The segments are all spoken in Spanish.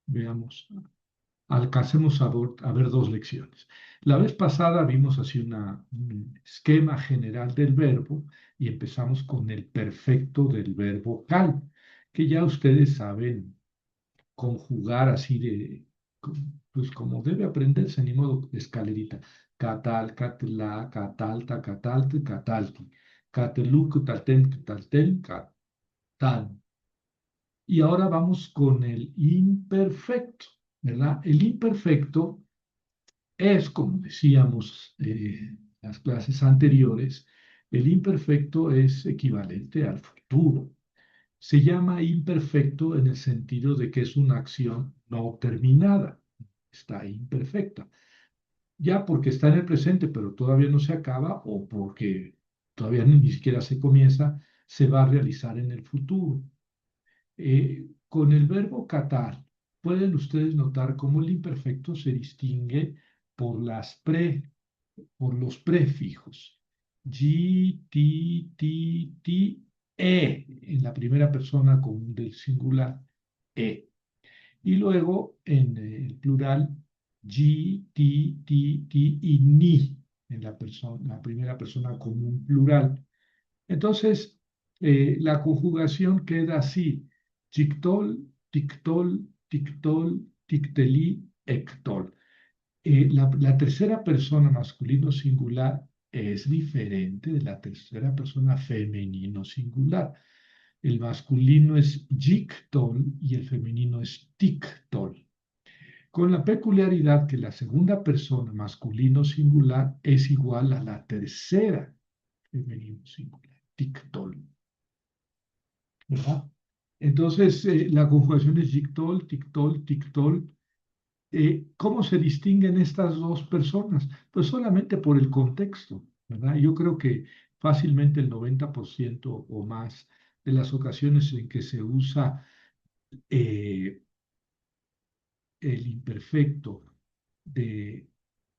Veamos, alcancemos a ver dos lecciones. La vez pasada vimos así un esquema general del verbo y empezamos con el perfecto del verbo cal, que ya ustedes saben conjugar así pues como debe aprenderse, ni modo de escalerita. Catal, catla, catalta, catalte, catalti. Catelu, cutaten, cutalten, catal. Y ahora vamos con el imperfecto, ¿verdad? El imperfecto es, como decíamos en las clases anteriores, el imperfecto es equivalente al futuro. Se llama imperfecto en el sentido de que es una acción no terminada, está imperfecta. Ya porque está en el presente, pero todavía no se acaba, o porque todavía ni siquiera se comienza, se va a realizar en el futuro. Con el verbo catar, pueden ustedes notar cómo el imperfecto se distingue por por los prefijos. G, ti, ti, e, en la primera persona común del singular, e. Y luego en el plural, G, ti y ni, en la primera persona común plural. Entonces, la conjugación queda así: tictol, tictol, tictol, ticteli, ectol. La tercera persona masculino singular es diferente de la tercera persona femenino singular. El masculino es yictol y el femenino es tictol, con la peculiaridad que la segunda persona masculino singular es igual a la tercera femenino singular, tictol, ¿verdad? Entonces, la conjugación es yictol, tictol, tictol. ¿Cómo se distinguen estas dos personas? Pues solamente por el contexto, ¿verdad? Yo creo que fácilmente el 90% o más de las ocasiones en que se usa eh, el imperfecto de,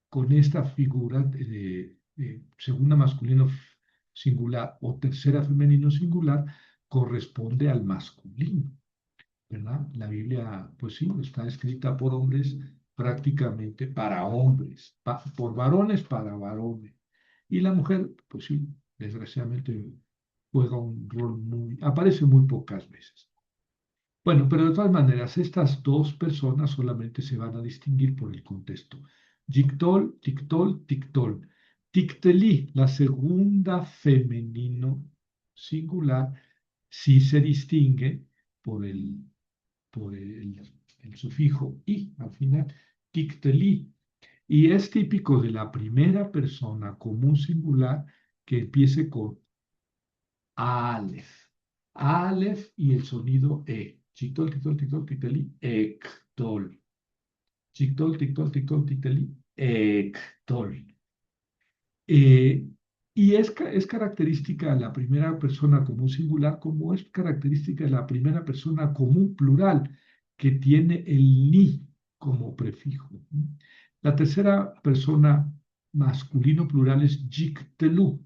con esta figura de segunda masculino singular o tercera femenino singular, corresponde al masculino, ¿verdad? La Biblia, pues sí, está escrita por hombres, prácticamente para hombres, por varones para varones. Y la mujer, pues sí, desgraciadamente juega un rol aparece muy pocas veces. Bueno, pero de todas maneras, estas dos personas solamente se van a distinguir por el contexto. Yictol, tictol, tictol. Ticteli, la segunda femenino singular, sí se distingue por por el sufijo i al final, ticteli. Y es típico de la primera persona común singular que empiece con Aleph. Aleph y el sonido E. Chictol, tictol, tictol, ticteli, ectol. Chictol, tictol, tictol, ticteli, ectol. Eh, y es característica de la primera persona común singular, como es característica de la primera persona común plural, que tiene el ni como prefijo. La tercera persona masculino plural es yictelu.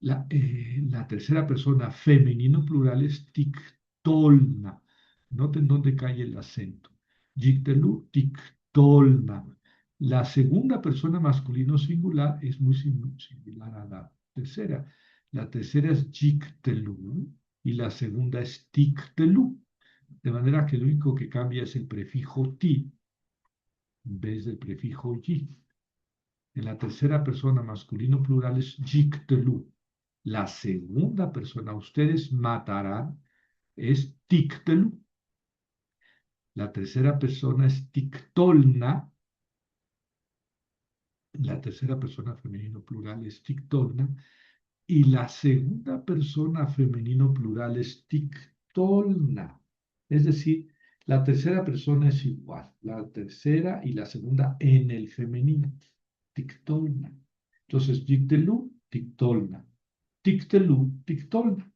La tercera persona femenino plural es tictolna. Noten dónde cae el acento. Yictelu, tictolna. La segunda persona masculino singular es muy similar a la tercera. La tercera es yictelu y la segunda es tictelu. De manera que lo único que cambia es el prefijo ti en vez del prefijo yi. En la tercera persona masculino plural es yictelu. La segunda persona, ustedes matarán, es tictelu. La tercera persona es tictolna. La tercera persona femenino plural es tictolna. Y la segunda persona femenino plural es tictolna. Es decir, la tercera persona es igual. La tercera y la segunda en el femenino. Tictolna. Entonces, tictelu, tictolna. Tictelu, tictolna.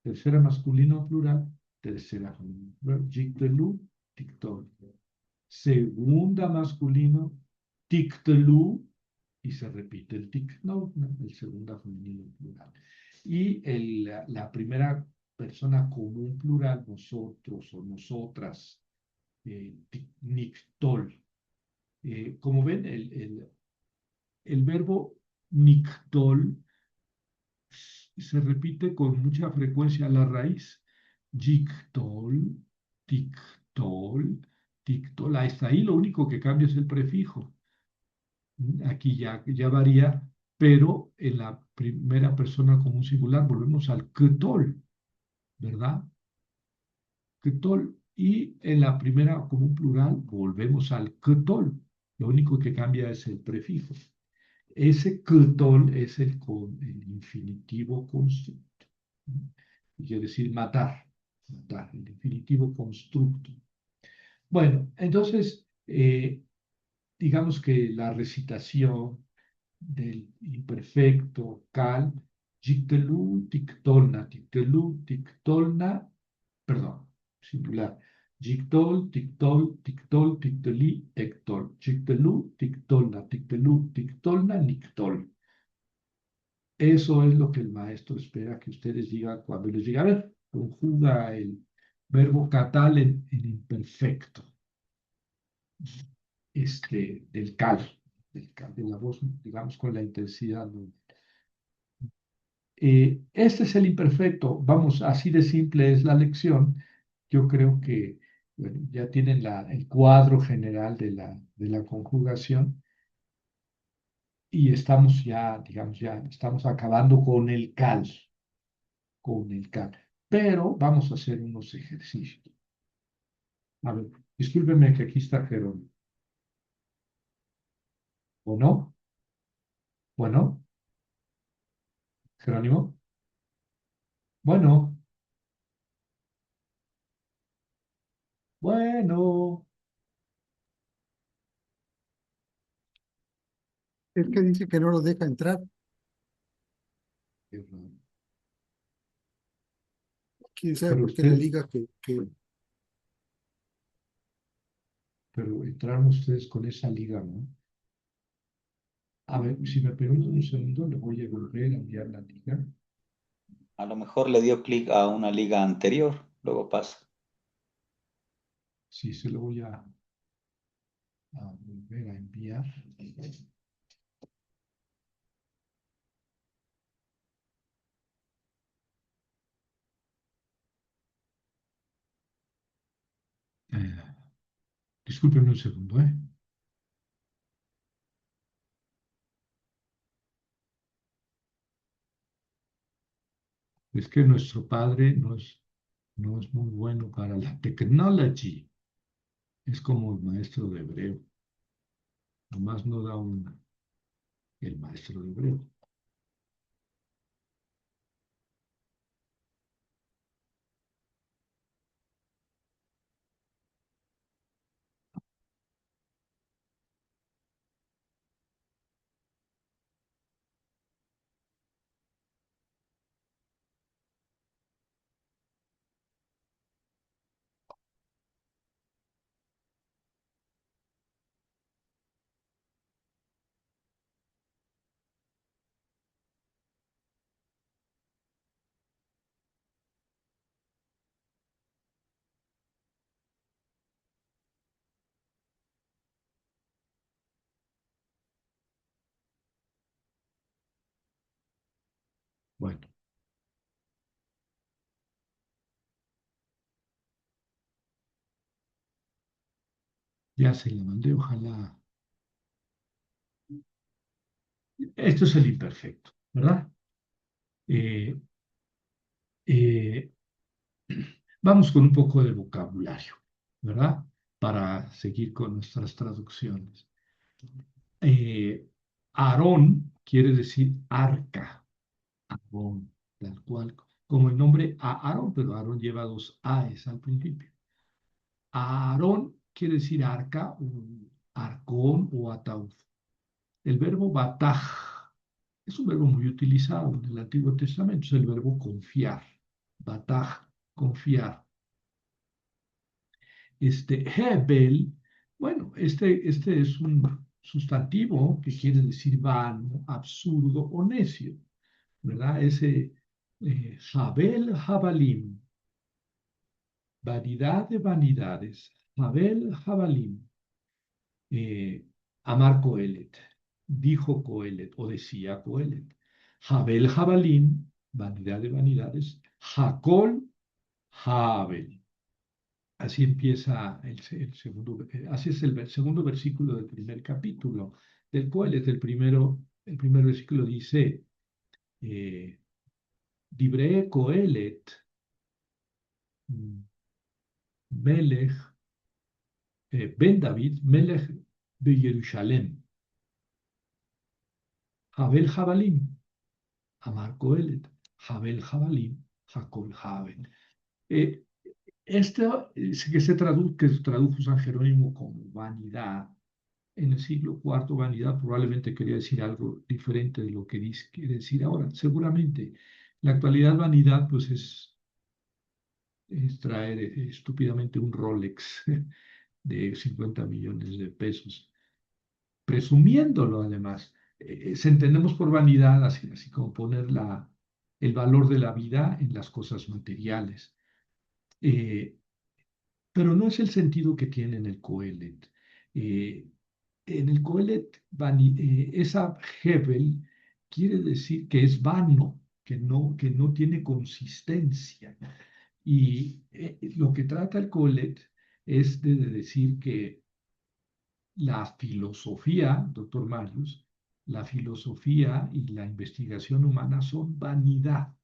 Tercera masculino plural, tercera femenino plural. Tictelu, tictolna. Segunda masculino, tictelu, y se repite el tictolna, el segunda femenino plural. Y la primera persona común plural, nosotros o nosotras, nictol. Como ven, el verbo nictol se repite con mucha frecuencia la raíz. Yictol, tictol, tictol. Hasta ahí lo único que cambia es el prefijo. Aquí ya varía, pero en la primera persona como un singular volvemos al ctol, ¿verdad? Ctol. Y en la primera como un plural volvemos al ctol. Lo único que cambia es el prefijo. Ese ctol es el infinitivo constructo. Quiere decir matar, matar, el infinitivo constructo. Bueno, entonces, digamos que la recitación del imperfecto cal, tictelu, tictolna, perdón, singular. Jictol, tictol, tictol, tictoli, ectol. Tictelu, tictolna, nictol. Eso es lo que el maestro espera que ustedes digan cuando les diga, a ver, conjuga el verbo catal en imperfecto, del cal, de la voz, digamos, con la intensidad, ¿no? Este es el imperfecto, vamos, así de simple es la lección. Yo creo que bueno, ya tienen el cuadro general de la conjugación y estamos ya, digamos, ya estamos acabando con el cal. Pero vamos a hacer unos ejercicios. A ver, discúlpeme que aquí está Jerónimo. ¿O no? Bueno, Jerónimo. Bueno, bueno. Es que dice que no lo deja entrar. Qué raro. Quién sabe Pero por qué la usted, liga que pero entraron ustedes con esa liga, ¿no? A ver, si me permiten un segundo, le voy a volver a enviar la liga. A lo mejor le dio clic a una liga anterior, luego pasa. Sí, se lo voy a volver a enviar. Eh, discúlpenme un segundo, ¿eh? Es que nuestro padre no es muy bueno para la technology. Es como el maestro de hebreo. Nomás no da una. El maestro de hebreo. Bueno, ya se la mandé, ojalá. Esto es el imperfecto, ¿verdad? Eh, eh, vamos con un poco de vocabulario, ¿verdad? Para seguir con nuestras traducciones. Eh, Aarón quiere decir arca, Aarón, tal cual, como el nombre Aarón, pero Aarón lleva dos A's al principio. Aarón quiere decir arca, arcón o ataúd. El verbo bataj es un verbo muy utilizado en el Antiguo Testamento, es el verbo confiar. Bataj, confiar. Hebel, bueno, este es un sustantivo que quiere decir vano, absurdo o necio, ¿verdad? Ese Jabel, Jabalim, vanidad de vanidades, Jabel Jabalim, Amar Coelet, dijo Coelet o decía Coelet, Jabel Jabalim, vanidad de vanidades, Jacol Jabel. Así empieza el segundo, así es el segundo versículo del primer capítulo del Coelet. El primer versículo dice, Dibre Coelet, Melech, Ben David, Melech de Jerusalén, Jabel Jabalim, Amar Coelet, Jabel Jabalim, Jacob Jabel. Eh, que que se tradujo San Jerónimo como vanidad, en el siglo IV, vanidad probablemente quería decir algo diferente de lo que quiere decir ahora. Seguramente, en la actualidad vanidad pues es traer estúpidamente un Rolex de 50 millones de pesos, presumiéndolo además. Se entendemos por vanidad así como poner el valor de la vida en las cosas materiales. Eh, pero no es el sentido que tiene en el Coelet. Eh, en el Coelet, esa Hebel quiere decir que es vano, que no tiene consistencia. Y lo que trata el Coelet es de decir que la filosofía, doctor Marius, la filosofía y la investigación humana son vanidad,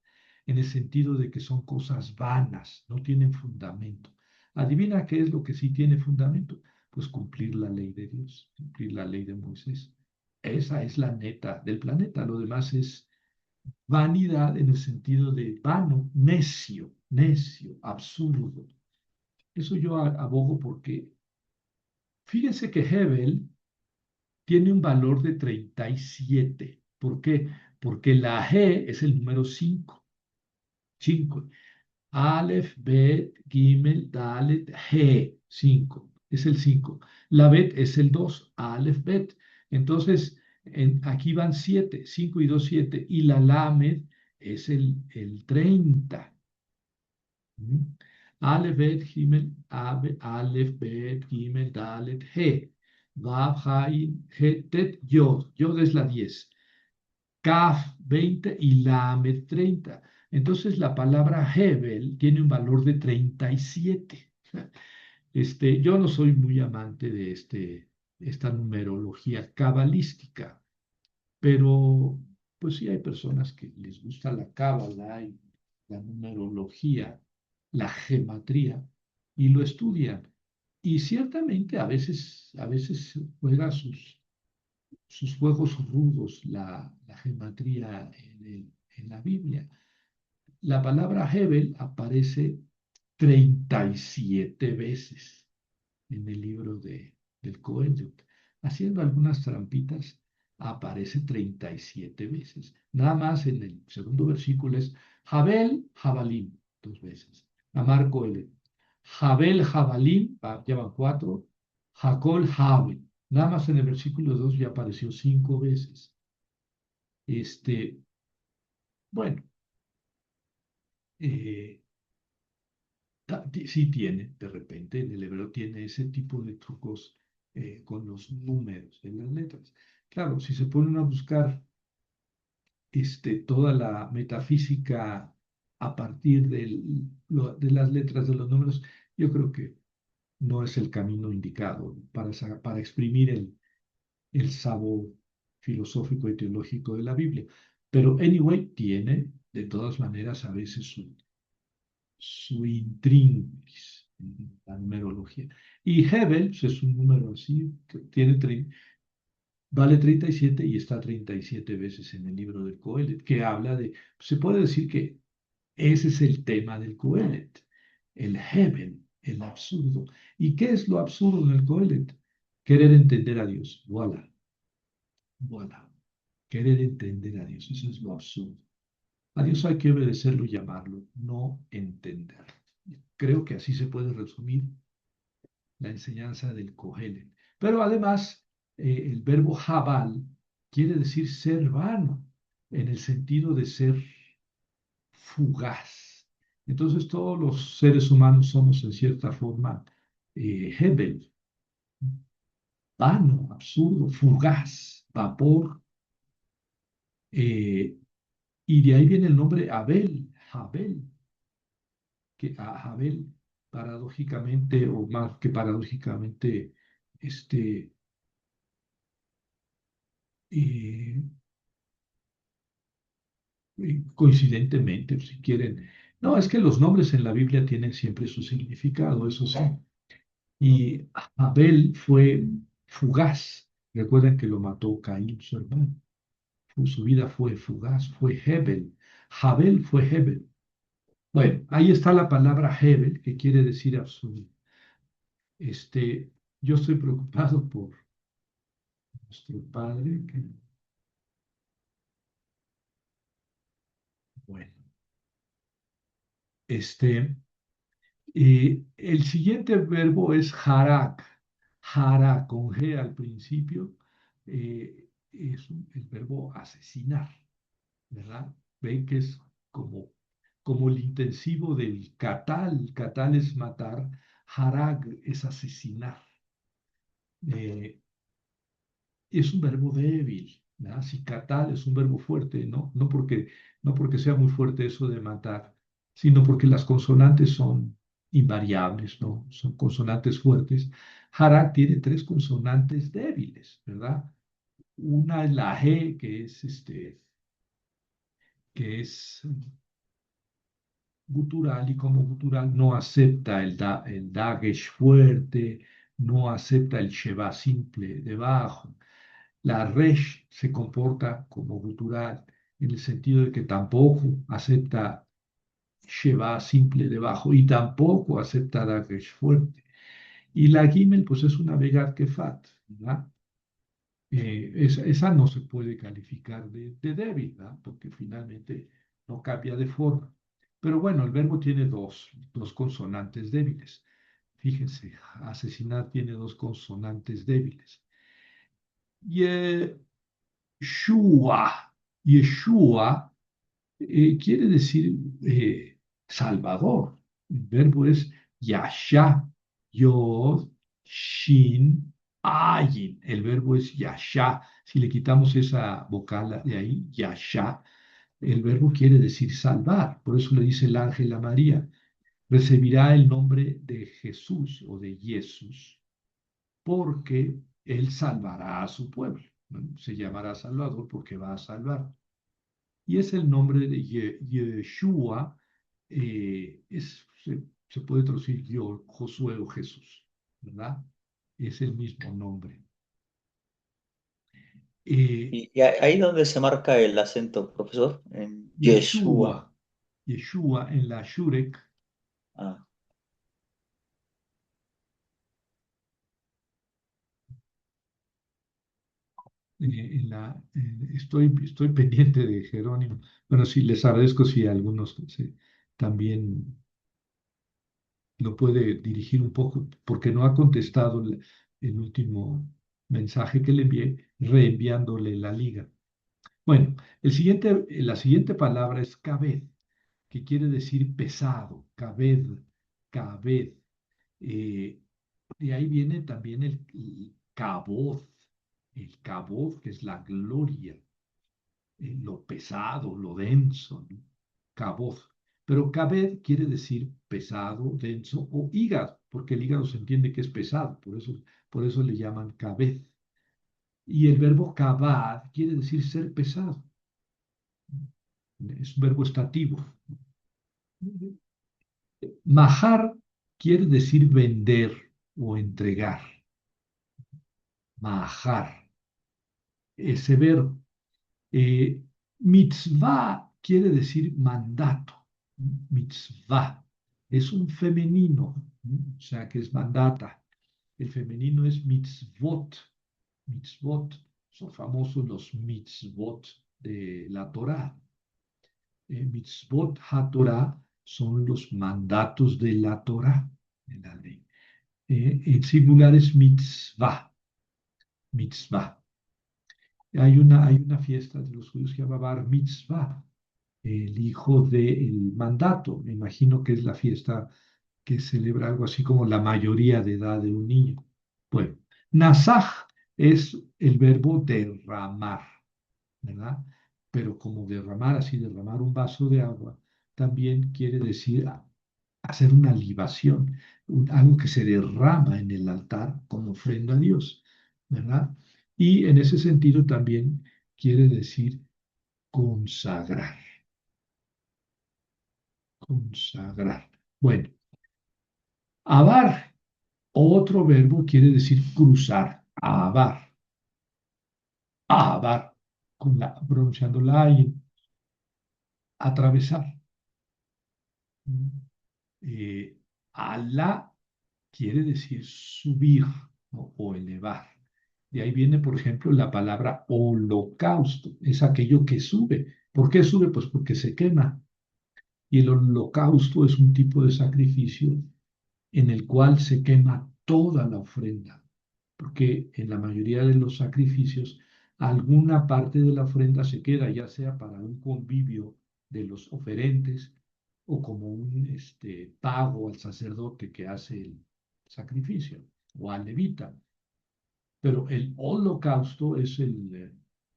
en el sentido de que son cosas vanas, no tienen fundamento. ¿Adivina qué es lo que sí tiene fundamento? Pues cumplir la ley de Dios, cumplir la ley de Moisés. Esa es la neta del planeta, lo demás es vanidad en el sentido de vano, necio, necio, absurdo. Eso yo abogo porque fíjense que Hebel tiene un valor de 37. ¿Por qué? Porque la G es el número 5. 5. Aleph, Bet, Gimel, Dalet, G. 5. Es el 5. La Bet es el 2. Aleph, Bet. Entonces, aquí van 7. 5 y 2, 7. Y la Lamed es el 30. Aleph, Bet, Gimel, Aleph, Bet, Gimel, Dalet, G. Vav, Jain, Tet, Yod. Yod es la 10. Kaf 20 y Lamed 30. Entonces la palabra Hebel tiene un valor de 37. Yo no soy muy amante de esta numerología cabalística, pero pues sí hay personas que les gusta la cábala y la numerología, la gematría, y lo estudian. Y ciertamente a veces juega sus juegos rudos la gematría en la Biblia. La palabra Hebel aparece 37 veces en el libro del Coelet. Haciendo algunas trampitas, aparece 37 veces. Nada más en el segundo versículo es Jabel, Jabalim, 2 veces. Amar Coelet. Jabel, Jabalim, ya van 4. Jacol, Jabel. Nada más en el versículo 2 ya apareció 5 veces. Bueno, eh, sí tiene, de repente, en el hebreo tiene ese tipo de trucos con los números en las letras. Claro, si se ponen a buscar toda la metafísica a partir de las letras de los números, yo creo que no es el camino indicado para exprimir el sabor filosófico y teológico de la Biblia. Pero, anyway, tiene de todas maneras a veces su intríngulis en la numerología. Y Hebel pues, es un número así, que vale 37 y está 37 veces en el libro del Coelet, que habla se puede decir que ese es el tema del Coelet, el Hebel, el absurdo. ¿Y qué es lo absurdo en el Coelet? Querer entender a Dios. Voilà, voilà. Querer entender a Dios, eso es lo absurdo. A Dios hay que obedecerlo y llamarlo, no entenderlo. Creo que así se puede resumir la enseñanza del Cohelet. Pero además, el verbo jabal quiere decir ser vano, en el sentido de ser fugaz. Entonces, todos los seres humanos somos en cierta forma Hebel, vano, absurdo, fugaz, vapor, y de ahí viene el nombre Abel, Jabel, que a Jabel, paradójicamente, o más que paradójicamente, este, eh, coincidentemente, si quieren. No, es que los nombres en la Biblia tienen siempre su significado, eso sí. Y Abel fue fugaz. Recuerden que lo mató Caín, su hermano. Su vida fue fugaz, fue Hebel. Jabel fue Hebel. Bueno, ahí está la palabra Hebel, que quiere decir absurdo. Yo estoy preocupado por nuestro padre, que, bueno, este, el siguiente verbo es harak. Hara con G al principio es el verbo asesinar, ¿verdad? Ven que es como el intensivo del katal. Katal es matar, harag es asesinar. Eh, es un verbo débil, ¿verdad? Si katal es un verbo fuerte, ¿no? No porque sea muy fuerte eso de matar, sino porque las consonantes son invariables, ¿no? Son consonantes fuertes. Harag tiene tres consonantes débiles, ¿verdad? Una es la G, que es gutural, y como gutural no acepta el dagesh fuerte, no acepta el sheva simple debajo. La resh se comporta como gutural en el sentido de que tampoco acepta sheva simple debajo y tampoco acepta dagesh fuerte. Y la gimel, pues es una begat kefat, ¿verdad? Esa no se puede calificar de débil, ¿verdad? Porque finalmente no cambia de forma. Pero bueno, el verbo tiene dos consonantes débiles. Fíjense, asesinar tiene dos consonantes débiles. Yeshua, Yeshua quiere decir Salvador. El verbo es Yasha, Yod, Shin, Ayin. El verbo es Yasha. Si le quitamos esa vocal de ahí, Yasha, el verbo quiere decir salvar. Por eso le dice el ángel a María, recibirá el nombre de Jesús o de Jesús, porque él salvará a su pueblo. Bueno, se llamará Salvador porque va a salvar. Y es el nombre de Yeshua, se puede traducir Josué o Jesús, ¿verdad? Es el mismo nombre. Eh, Y ahí donde se marca el acento, profesor, en Yeshua. Yeshua, Yeshua en la Shurek, Ah, estoy pendiente de Jerónimo. Bueno, sí, les agradezco si algunos también lo puede dirigir un poco, porque no ha contestado el último mensaje que le envié, reenviándole la liga. Bueno, la siguiente palabra es kabed, que quiere decir pesado, kabed, kabed. Eh, de ahí viene también el kabod, que es la gloria, lo pesado, lo denso, ¿no? Kabod. Pero kabed quiere decir pesado, denso o hígado, porque el hígado se entiende que es pesado, por eso le llaman kabed. Y el verbo kabad quiere decir ser pesado, es un verbo estativo. Mahar quiere decir vender o entregar. Mahar, ese verbo. Eh, Mitzvah quiere decir mandato. Mitzvah es un femenino, o sea que es mandata. El femenino es mitzvot. Mitzvot, son famosos los mitzvot de la Torá. Mitzvot HaTorah son los mandatos de la Torá, de la ley. En singular es mitzvah, mitzvah. Hay una fiesta de los judíos que se llama Bar Mitzvah, el hijo del mandato. Me imagino que es la fiesta que celebra algo así como la mayoría de edad de un niño. Bueno, nasaj es el verbo derramar, ¿verdad? Pero como derramar, así derramar un vaso de agua, también quiere decir hacer una libación, algo que se derrama en el altar como ofrenda a Dios, ¿verdad? Y en ese sentido también quiere decir consagrar, consagrar. Bueno, avar, otro verbo quiere decir cruzar, avar, avar, pronunciando la I, atravesar. Eh, Alá quiere decir subir, ¿no? O elevar. De ahí viene, por ejemplo, la palabra holocausto. Es aquello que sube. ¿Por qué sube? Pues porque se quema. Y el holocausto es un tipo de sacrificio en el cual se quema toda la ofrenda. Porque en la mayoría de los sacrificios, alguna parte de la ofrenda se queda, ya sea para un convivio de los oferentes o como un pago al sacerdote que hace el sacrificio o al levita. Pero el holocausto es el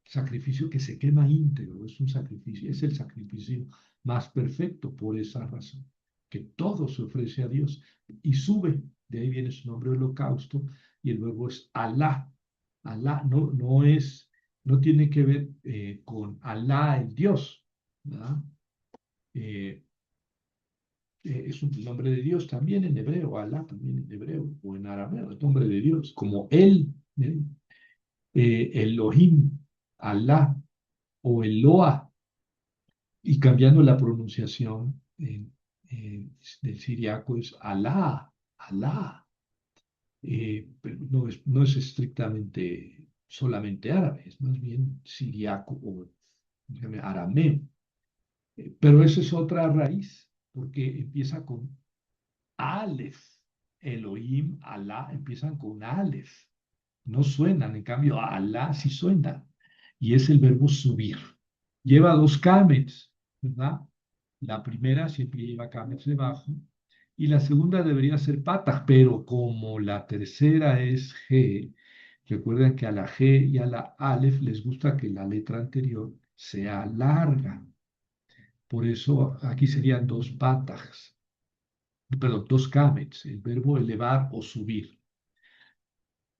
sacrificio que se quema íntegro, es un sacrificio, es el sacrificio más perfecto por esa razón, que todo se ofrece a Dios y sube, de ahí viene su nombre holocausto, y el verbo es Alá. Alá no tiene que ver con Alá el Dios, ¿verdad? Eh, es un nombre de Dios también en hebreo, Alá también en hebreo, o en arameo, el nombre de Dios, como Él. Elohim, Alá o Eloa, y cambiando la pronunciación del siriaco es Alá, Alá. Pero no es estrictamente solamente árabe, es más bien siriaco o arameo. Pero esa es otra raíz, porque empieza con Aleph. Elohim, Alá, empiezan con Aleph. No suenan, en cambio, Alá sí suena. Y es el verbo subir. Lleva dos kamets, ¿verdad? La primera siempre lleva kamets debajo y la segunda debería ser patah, pero como la tercera es G, recuerden que a la G y a la Aleph les gusta que la letra anterior sea larga. Por eso aquí serían dos patahs, perdón, dos kamets, el verbo elevar o subir.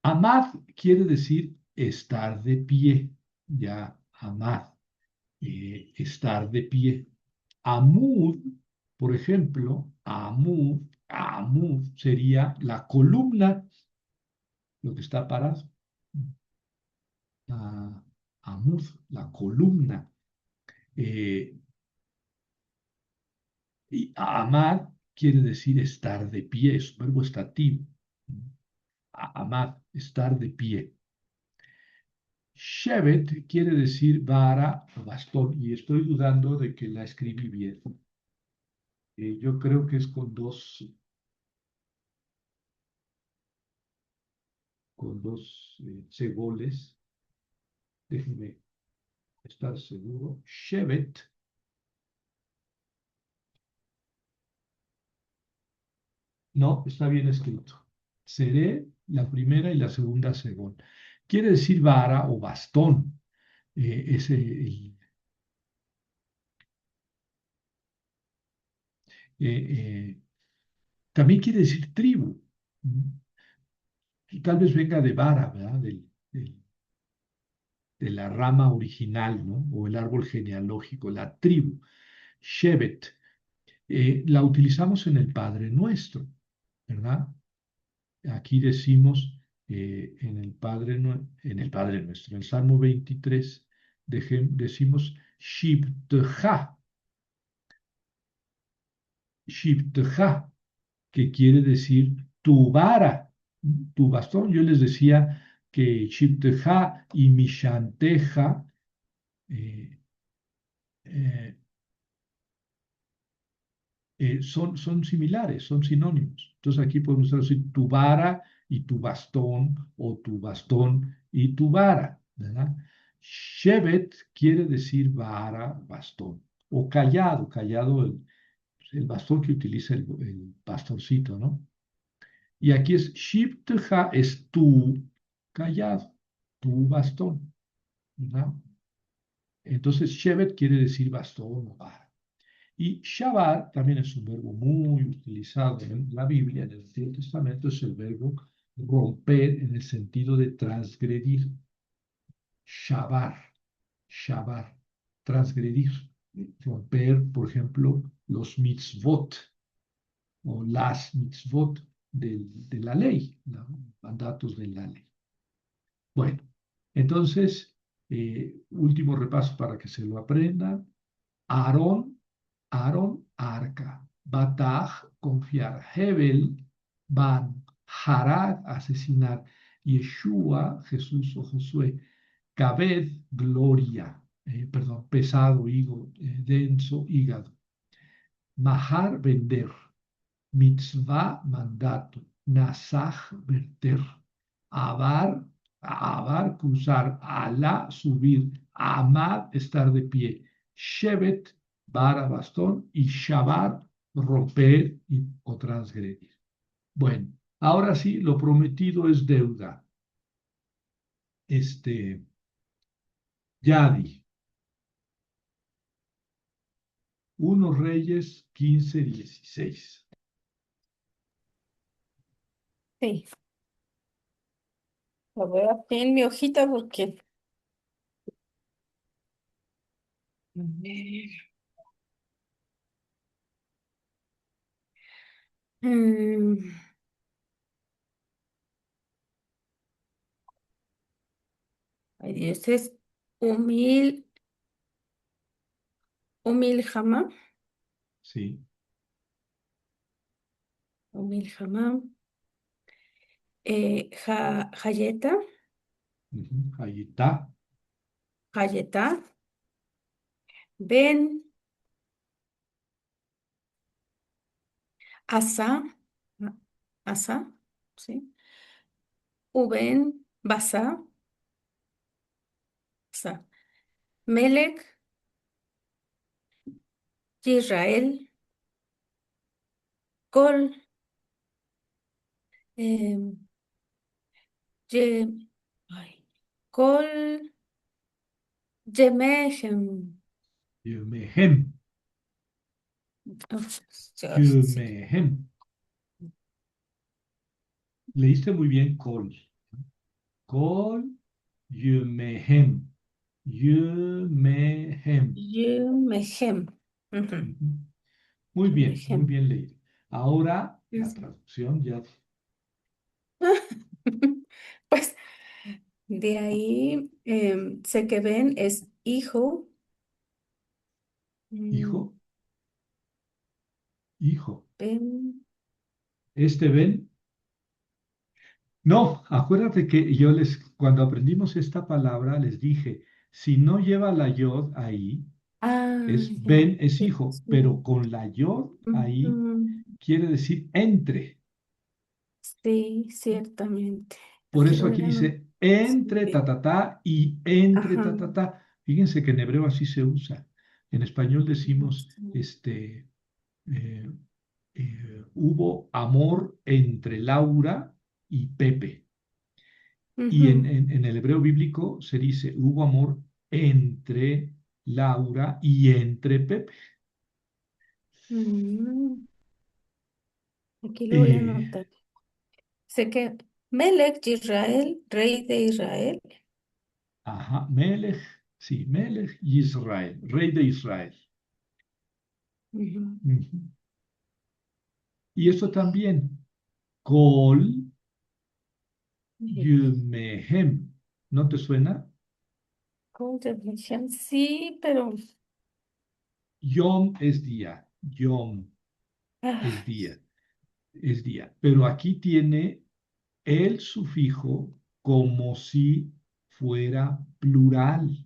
Amad quiere decir estar de pie, ya, amad, estar de pie. Amud, por ejemplo, amud sería la columna, lo que está parado. Amud, la columna. Eh, y amad quiere decir estar de pie, es un verbo estativo. Amad, estar de pie. Shevet quiere decir vara o bastón, y estoy dudando de que la escribí bien. Yo creo que es con dos segoles. Déjenme estar seguro. Shevet. No, está bien escrito. Seré la primera y la segunda segón. Quiere decir vara o bastón. Ese, eh, también quiere decir tribu. Y tal vez venga de vara, ¿verdad? De la rama original, ¿no? O el árbol genealógico, la tribu. Shevet. La utilizamos en el Padre Nuestro, ¿verdad? Aquí decimos en el Padre Nuestro, en el Salmo 23, decimos Shibteja, Shibteja, que quiere decir tu vara, tu bastón. Yo les decía que Shibteja y Mishanteja eh, eh, son similares, son sinónimos. Entonces aquí podemos decir tu vara y tu bastón, o tu bastón y tu vara, ¿verdad? Shevet quiere decir vara, bastón, o callado, callado el bastón que utiliza el pastorcito, ¿no? Y aquí es Shibteja, es tu callado, tu bastón, ¿verdad? Entonces, Shevet quiere decir bastón o vara. Y Shabar también es un verbo muy utilizado en la Biblia, en el Antiguo Testamento, es el verbo romper en el sentido de transgredir. Shabar, shabar, transgredir, romper, por ejemplo, los mitzvot o las mitzvot de la ley, los mandatos de la ley. Bueno, entonces, último repaso para que se lo aprendan. Aarón, Aarón, arca. Bataj, confiar. Hebel, van. Harad, asesinar. Yeshua, Jesús o Josué. Kaved, gloria. Perdón, pesado, denso, hígado. Mahar, vender. Mitzvah, mandato. Nasaj, verter. Abar, abar, cruzar. Alá, subir. Amad, estar de pie. Shevet, vara, bastón. Y Shabar, romper o transgredir. Bueno, ahora sí, lo prometido es deuda. Yadi. 1 Reyes 15:16. Sí, lo veo aquí en mi hojita porque... A ver. Mm, Ay, este es humil, humil jamás, Sí. humil jamás, Jayeta, Ahí está. Jayeta, Ben, Asa, Asa, ¿sí? Uben, Basa, Asa, Melec, Israel, Col, em, Ye- ay, Col, Yemejem, Yemehem. uf, sí. Yemehem. Leíste muy bien Kol. Kol, Yemehem. Yemehem. Yemejem. Ujú, Ujú. Muy Yemejem. bien leído. Ahora la Ujú. traducción ya. Pues de ahí sé que Ben es hijo. mm, Hijo, hijo. Ben. Ven. No, acuérdate que cuando aprendimos esta palabra, les dije, si no lleva la yod ahí, Ah, ya. Ben es Sí, hijo, pero sí. con la yod ahí Ujú, quiere decir entre. sí, ciertamente. Por Aquí eso lo aquí voy a anotar. dice entre ta Sí. ta ta y entre Ajá. ta ta ta. Fíjense que en hebreo así se usa. En español decimos, Sí. eh, hubo amor entre Laura y Pepe. Y Ujú. en el hebreo bíblico se dice, hubo amor entre Laura y entre Pepe. Mm, Aquí lo voy a Eh, anotar. Sé que Melech Israel, rey de Israel. ajá, Melech, sí, Melech Israel, rey de Israel. Ujú. Ujú. Y eso también, Kol Yumehem. ¿No te suena? Contemplation, sí, pero Yom es día, Yom es ay, día, es día. Pero aquí tiene el sufijo como si fuera plural,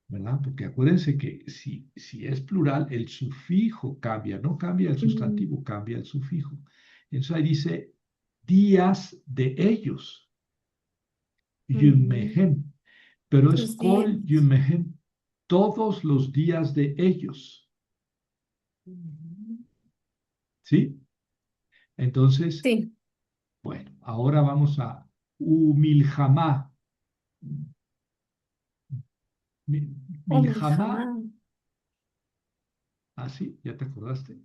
¿verdad? Porque acuérdense que si es plural, el sufijo cambia, no cambia el mm, sustantivo, cambia el sufijo. Entonces ahí dice días de ellos, mm, Yumehem, pero es sus días. Kol Yumehem, todos los días de ellos. Mm. ¿sí? Entonces, Sí. bueno, ahora vamos a Umilhamá. Milhamá, Milhamá. así, ¿ya te acordaste?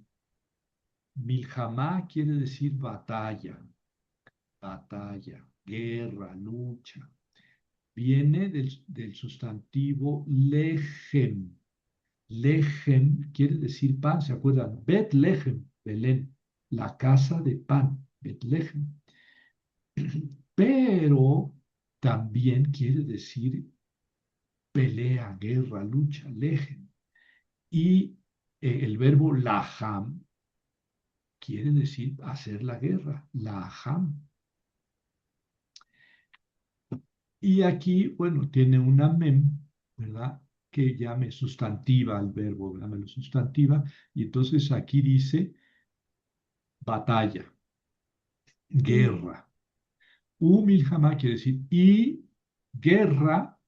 Milhamá quiere decir batalla, batalla, guerra, lucha. Viene del sustantivo lejem. Lejem quiere decir pan, ¿se acuerdan? Betlehem, Belén, la casa de pan, Betlehem. Pero también quiere decir pelea, guerra, lucha, lejem. Y el verbo laham quiere decir hacer la guerra, laham. Y aquí, bueno, tiene una mem, ¿verdad? Que llame sustantiva al verbo, ¿verdad? Me lo sustantiva. Y entonces aquí dice batalla, Mm. guerra. Milhamá quiere decir y guerra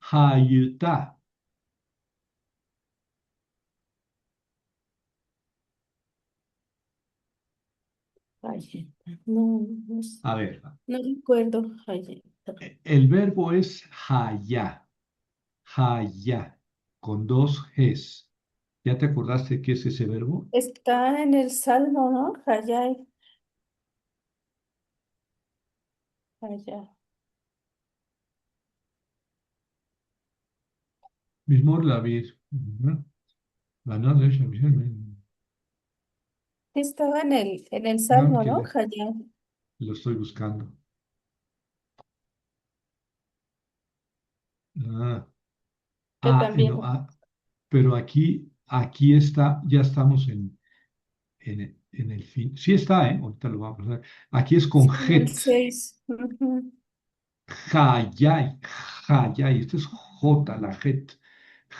hayutá. Galleta. No, A ver, no recuerdo. Galleta. el verbo es hayá, hayá, con dos gs. ¿Ya te acordaste qué es ese verbo? Está en el Salmo, ¿no? Hayay. Hayay. Mismo la vir. Estaba en el No, Salmo, que ¿no? Hayay. lo estoy buscando. Ah, Yo no, también. pero aquí está, ya estamos en el fin. Sí está, ¿eh? Ahorita lo vamos a ver. Aquí es con Sí, en el het. 6. Ujú. Hayay, hayay. Este es J, la het.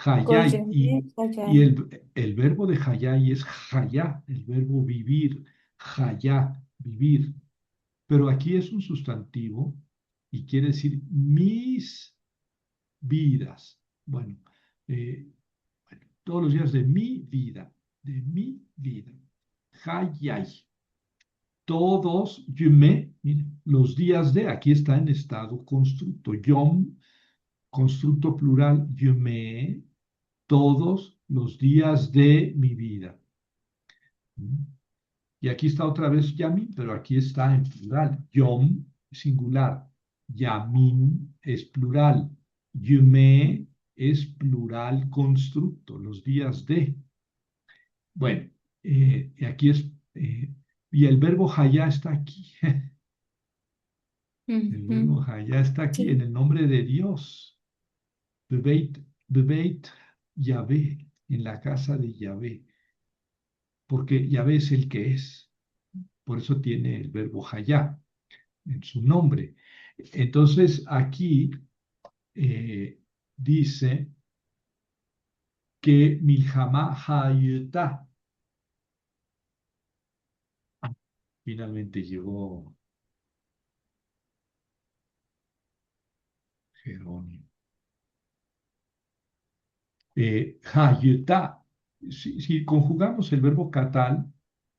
Hayay. Goyene, Y hayay. el verbo de hayay es hayá, el verbo vivir. Hayá, vivir. Pero aquí es un sustantivo y quiere decir mis vidas. Bueno, eh, todos los días de mi vida. Hayay. Todos, yume, miren, los días de, aquí está en estado constructo. Yom, constructo plural, yume, todos los días de mi vida. Y aquí está otra vez yamin, pero aquí está en plural. Yom, singular. Yamin es plural. Yume es plural constructo, los días de. Bueno, y aquí es, y el verbo hayá está aquí. El Ujú. verbo hayá está aquí en Sí. el nombre de Dios. Bebeit, bebeit Yahvé, en la casa de Yahvé, porque Yahvé es el que es. Por eso tiene el verbo hayá en su nombre. Entonces aquí dice que Milhamá hayutá. Finalmente llegó Jerónimo. Hayutá. Si conjugamos el verbo catal,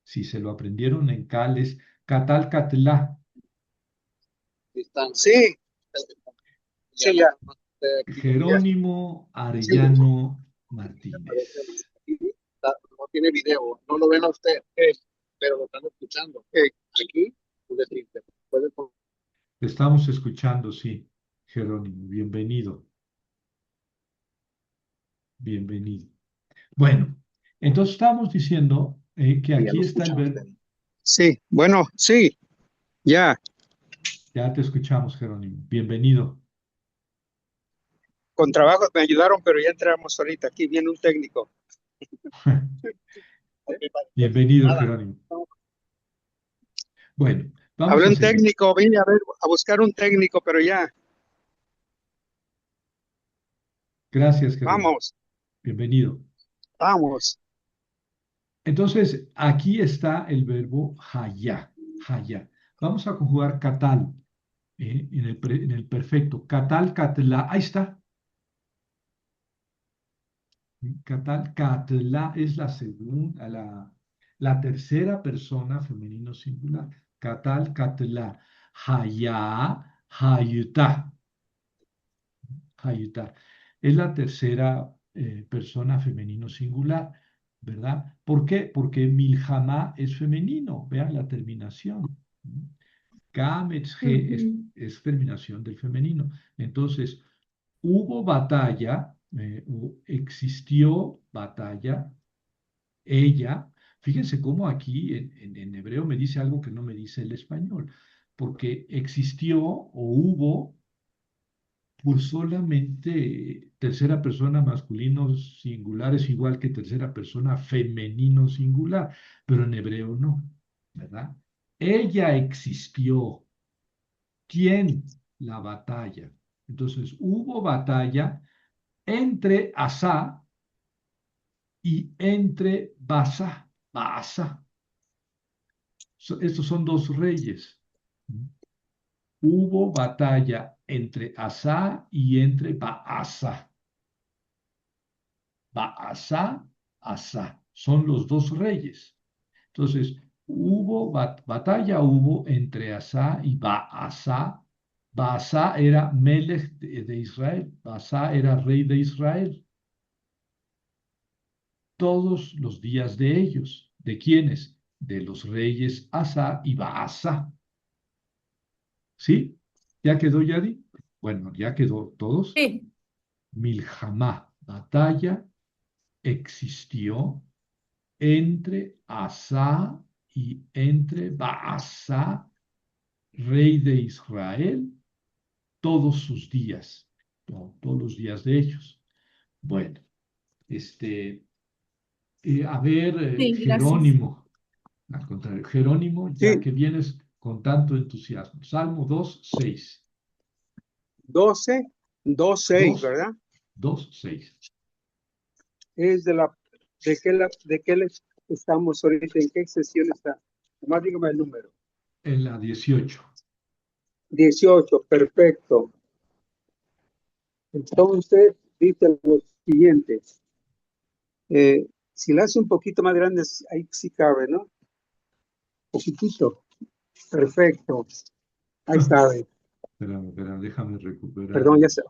si se lo aprendieron en Cales, catal, catlá. Sí, sí, ya. Jerónimo Sí, Arellano Martínez. no tiene video, no lo ven a usted, pero lo están escuchando. Aquí, puede poner. Te estamos escuchando, sí, Jerónimo. Bienvenido, bienvenido. Bueno, entonces estamos diciendo que Ya aquí lo está el escuchan verbo. ustedes. Sí, bueno, sí, ya, Ya te escuchamos, Jerónimo. Bienvenido. con trabajo me ayudaron, pero ya entramos ahorita. Aquí viene un técnico. Bienvenido, Nada. Jerónimo. Bueno, vamos Hablé a un seguir. técnico, vine a ver, a buscar un técnico, pero ya, Gracias, Jerónimo. vamos, Bienvenido. vamos. Entonces, aquí está el verbo hayá, hayá. Vamos a conjugar catal en el perfecto. Catal, catla. Ahí está. Catal, catla es la segunda, la tercera persona femenino singular. Katal, katla, haya, hayuta, hayuta. Es la tercera persona femenino singular, ¿verdad? ¿Por qué? Porque milhamá es femenino, vean la terminación. Kametz, Ujú. es terminación del femenino. Entonces, hubo batalla, existió batalla, ella, fíjense cómo aquí en hebreo me dice algo que no me dice el español, porque existió o hubo, pues solamente tercera persona masculino singular es igual que tercera persona femenino singular, pero en hebreo no, ¿verdad? Ella existió. ¿Quién? La batalla. Entonces, hubo batalla entre Asa y entre Baasa. Estos son dos reyes. Hubo batalla entre Asa y entre Baasa. Baasa, Asa. Son los dos reyes. Entonces, hubo batalla hubo entre Asa y Baasa. Baasa era Melech de Israel. Baasa era rey de Israel. Todos los días de ellos. ¿De quiénes? De los reyes Asa y Baasa. ¿Sí? ¿Ya quedó, Yadi? Bueno, ya quedó todos. Sí. Milhamá, batalla, existió entre Asa y entre Baasa, rey de Israel, todos sus días, todos los días de ellos. Bueno, este, a ver, Sí, gracias. Jerónimo, al contrario, Jerónimo, ya Sí, que vienes con tanto entusiasmo. Salmo 2:6. 12, 2, 6, 2, ¿verdad? 2:6. Es de qué les estamos ahorita, en qué sesión está. Nomás dígame el número. En la 18. 18, perfecto. Entonces, dice lo siguiente. Si la hace un poquito más grande, ahí sí cabe, ¿no? Poquitito. Perfecto. Ahí cabe. Espera, déjame recuperar. Perdón, ya sé.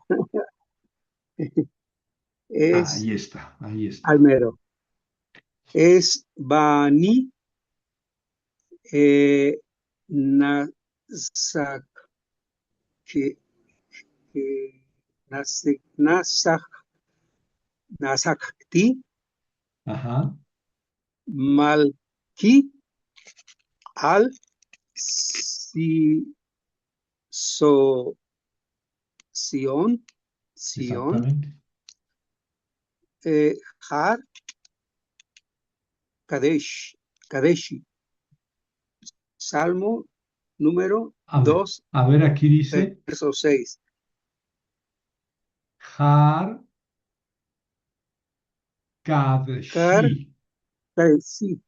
Es Ahí está, ahí está. Almero. Es Bani Nasak, que, Nasakti Ajá, Malki al si so Sion exactamente. Har Kadeshi. Salmo número A ver, 2, aquí dice verso 6. Har Kar, Kadshi, Kadshi,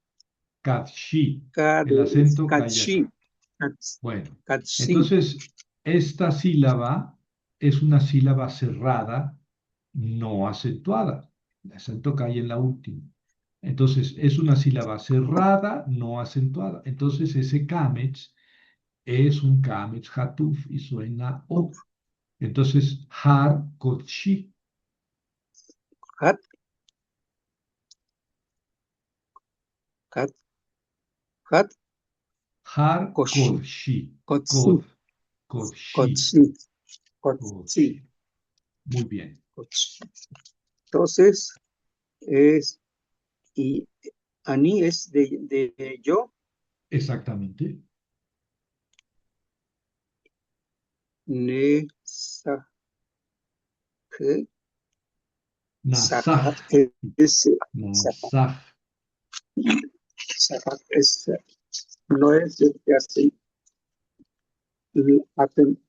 Kadshi, el acento Kadshi, callado. Bueno, Kadshi. entonces esta sílaba es una sílaba cerrada, no acentuada. El acento cae en la última. Entonces es una sílaba cerrada, no acentuada. Entonces ese kametz es un kametz hatuf y suena O. Entonces, Har Kodshi, Hat, Hat, Hat, Har Koshi, Kodshi, Kotsi, Kod, Kodshi, Kotsi, Kotsi, Kodshi. Muy bien, Kotsi. Entonces, es, y Ani es de yo, exactamente. Ne, Sa, Ke, Nasaj, Sakat, es, Sakat, Nasaj. Sakat es, no es el que hace,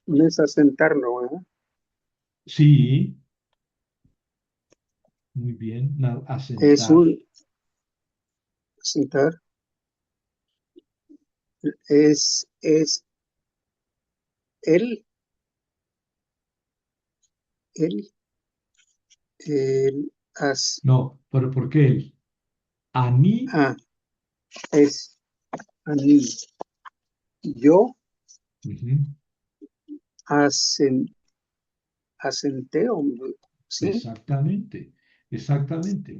no es asentar, no, ¿verdad? Sí, muy bien. Es Asentar. un asentar, es el, el, el, as, No, pero ¿por qué él? Ani ah, es a mí. Yo Ujú. asen- asenteo, ¿sí? Exactamente, exactamente.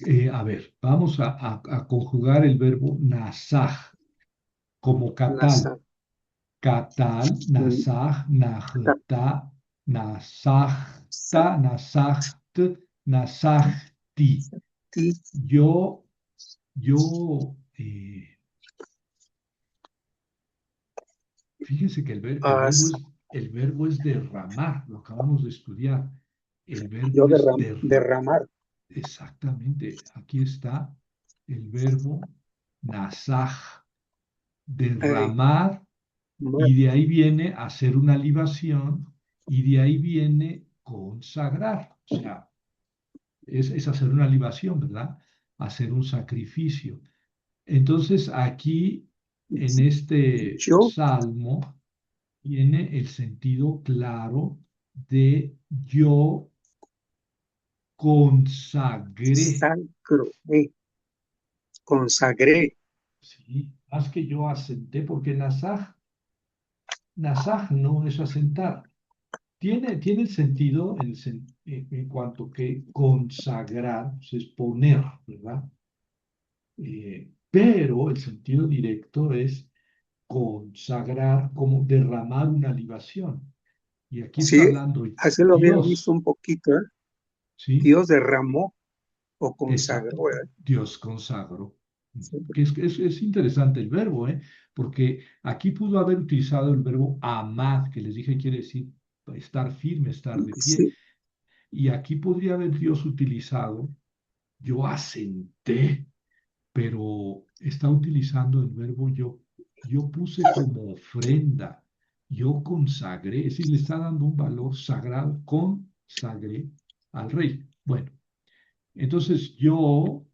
Eh, a ver, vamos a conjugar el verbo nasaj como Nasa, catal. Catal, nasaj, najta, nasajta, nasacht, nasajti. ti, Yo, yo, fíjense que as, el verbo es derramar, lo acabamos de estudiar. El yo verbo es derramar. derramar. Exactamente, aquí está el verbo nasaj, eh, derramar, mar, y de ahí viene hacer una libación, y de ahí viene consagrar. O sea, es hacer una libación, ¿verdad? Hacer un sacrificio. Entonces, aquí en este yo salmo tiene el sentido claro de yo consagré. sacro, consagré. Sí, más que yo asenté, porque nasaj no es asentar. Tiene el sentido en cuanto que consagrar, pues, es poner, ¿verdad? Pero el sentido directo es consagrar, como derramar una libación. Y aquí está Sí, hablando así lo había visto Dios, un poquito, ¿eh? ¿sí? Dios derramó o Exacto, consagró, ¿verdad? Dios consagró. Sí, Que es interesante el verbo, ¿eh? Porque aquí pudo haber utilizado el verbo amad, que les dije quiere decir estar firme, estar de pie. sí, Y aquí podría haber Dios utilizado, yo asenté, pero está utilizando el verbo yo puse como ofrenda, yo consagré, es decir, le está dando un valor sagrado, consagré al rey. Bueno, entonces yo,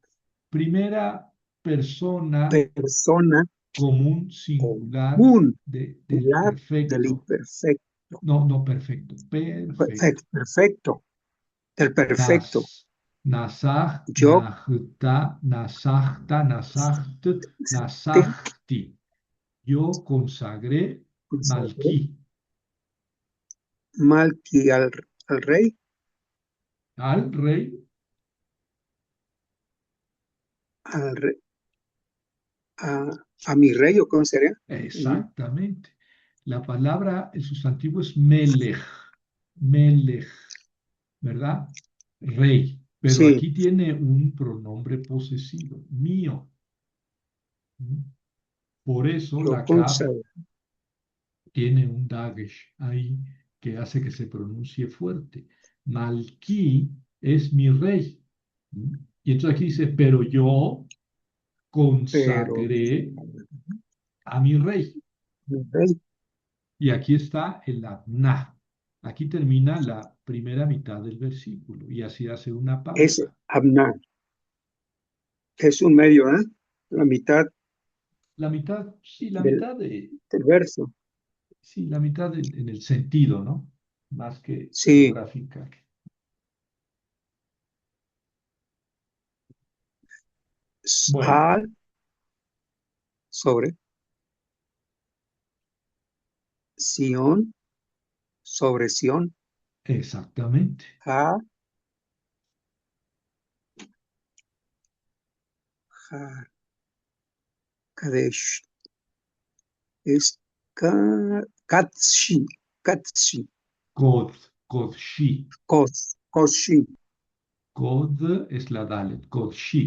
primera persona persona común singular común, del del perfecto. imperfecto, No, no perfecto, perfecto. perfecto, del Nas, perfecto. nasaj, Yo, najta, nasajta, nasacht, te nasajti. Yo consagré consagré Malquí Malki al rey, al rey. al re- a, a mi rey, ¿o cómo sería? Ujú. Exactamente. La palabra, el sustantivo es melech, melech, ¿verdad? Rey. Pero Sí, aquí tiene un pronombre posesivo, mío. Por eso yo la Kaf consagré. tiene un dagesh ahí que hace que se pronuncie fuerte. Malquí es mi rey. Y entonces aquí dice, pero yo Pero consagré a mi rey. mi rey Y aquí está el adná. Aquí termina la primera mitad del versículo y así hace una es pausa. Abnar, es un medio, ¿eh? La mitad La mitad, sí, del, del verso. sí, la mitad en el sentido, ¿no? Más que Sí, geográfica. Bueno, al sobre Sión, sobre Sión, exactamente. ha, ha, Kadesh, es Katshi, Katshi, Kod, Kodshi. Koshi, Kod es la Dalet, Kodshi.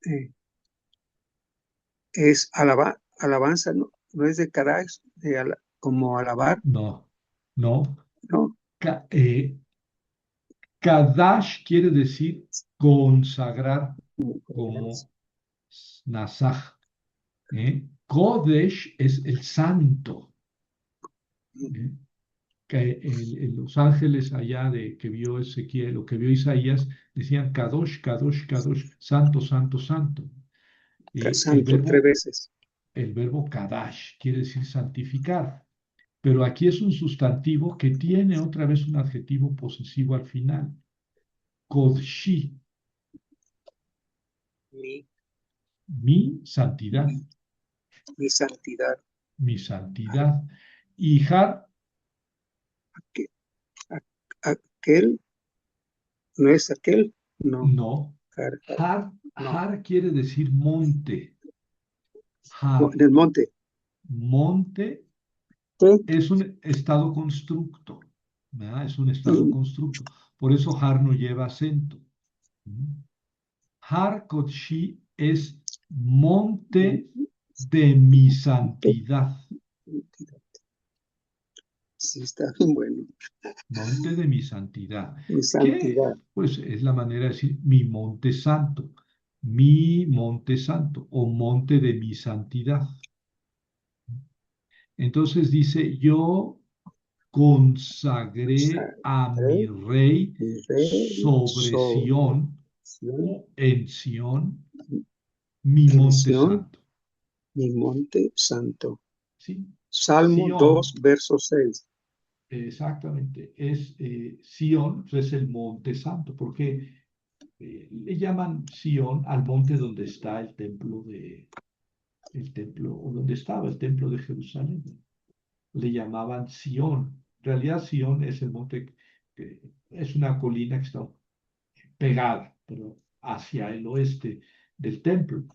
eh, es alabanza, ¿no? No es de Kadash, como alabar, No, no. ¿no? Ka- eh, Kadash quiere decir consagrar como Nasaj. Kodesh es el santo. ¿eh? Los ángeles allá que vio Ezequiel o que vio Isaías decían Kadosh, Kadosh, Kadosh, santo, santo, santo. Y Santo, tres veces. el verbo Kadash quiere decir santificar. Pero aquí es un sustantivo que tiene otra vez un adjetivo posesivo al final. Kodshi, mi, mi santidad, mi santidad, mi santidad. Y Har, aquel, aquel, ¿no es aquel? No, no. Har, no, Har quiere decir monte. Har, en el monte. monte ¿Qué? es un estado constructo, ¿verdad? Es un estado constructo. Por eso Har no lleva acento. Har Kodshi es monte de mi santidad. Sí, está bien bueno. Monte de mi santidad. Mi Que santidad. pues es la manera de decir mi monte santo. Mi monte santo o monte de mi santidad. Entonces dice, yo consagré a mi Consagré rey mi rey sobre sobre Sión Sión, o en Sión, mi en monte Sión, santo. mi monte santo. ¿Sí? Salmo 2, Sión, verso 6. exactamente, es Sión, es el monte santo, porque le llaman Sión al monte donde está el templo, o donde estaba el templo de Jerusalén. Le llamaban Sión. En realidad Sión es el monte, que es una colina que está pegada, pero hacia el oeste del templo.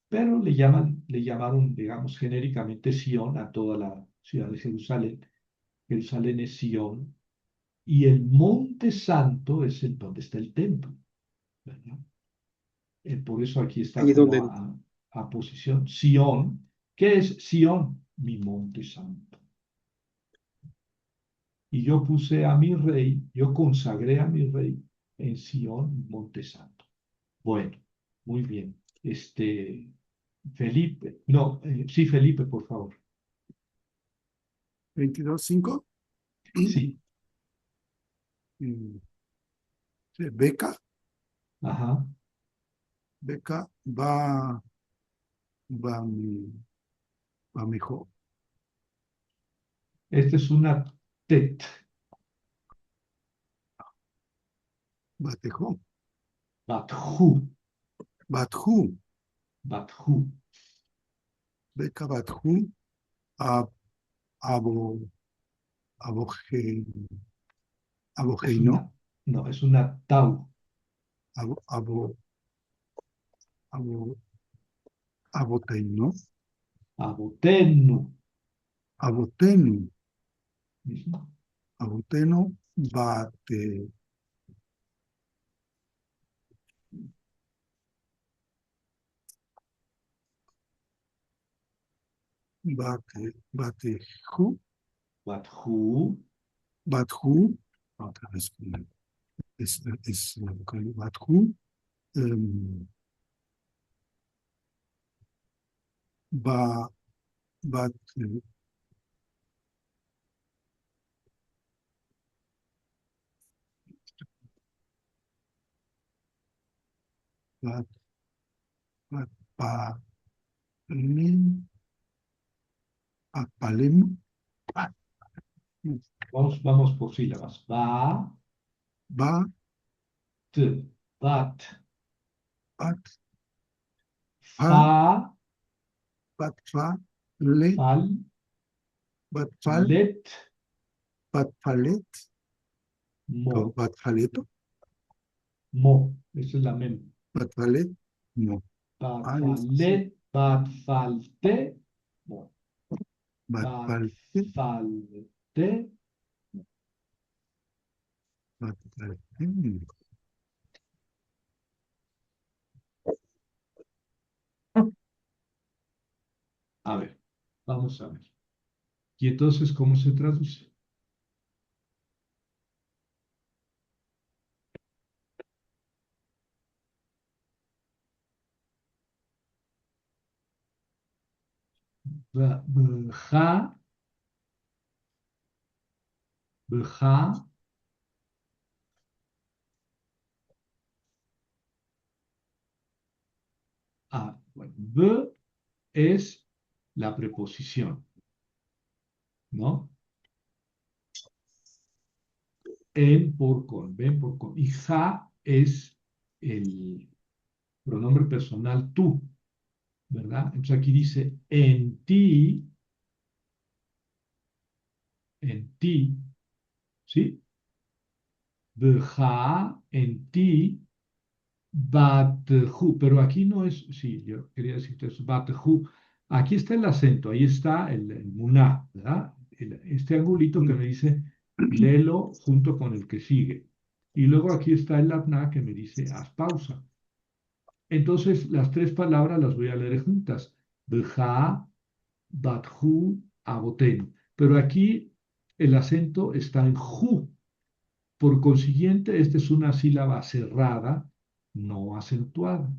Pero le llamaron, digamos, genéricamente Sión a toda la ciudad de Jerusalén. Jerusalén es Sión. Y el monte santo es el donde está el templo, ¿verdad? Por eso aquí está Ahí como donde a posición Sión. ¿Qué es Sión? Mi monte santo. Y yo puse a mi rey, yo consagré a mi rey en Sión, monte santo. Bueno, muy bien. Felipe, no, sí, Felipe, por favor. 22:5. Sí, Mm, sí, ajá. Beca va mejor. Esta es una tet, Batejo. batjú, Batjú. batjú. Beca Batjú. A, abo, aboge, Es abogeino. una, no, es una tau, Abo, abo, abo, aboteino. abotenu. Abotenu. Ujú. Aboteno. Batejú. Batjú, Batjú. Otra vez. Es la vocal Batjú. em, ba, bat, bat, bat, pa, lem, apalem, bat, vamos por sílabas. Ba, ba, t, bat, bat, fa, pa, bat, fa, le, fal, bat, fal, let, bat, falet, o mo, bat, faleto, mo. Esa es la mem. bat, falet, no. Bat, Ah, sí. falet, bat, falte, mo. Bat, Bat, falte, falte, bat, falte. a ver, vamos a ver. ¿Y entonces cómo se traduce? Bja, bja, bueno, b es la preposición, ¿no? En por con, ven por con. Y ja es el pronombre personal tú, ¿verdad? Entonces aquí dice, en ti, ¿sí? Bja, en ti, bathu, pero aquí no es, sí, yo quería decirte eso, bathu. Aquí está el acento, ahí está el muná, ¿verdad? Este angulito que me dice, léelo junto con el que sigue. Y luego aquí está el latná que me dice, haz pausa. Entonces, las tres palabras las voy a leer juntas. Bja, bathu, aboten. Pero aquí el acento está en ju. Por consiguiente, esta es una sílaba cerrada, no acentuada.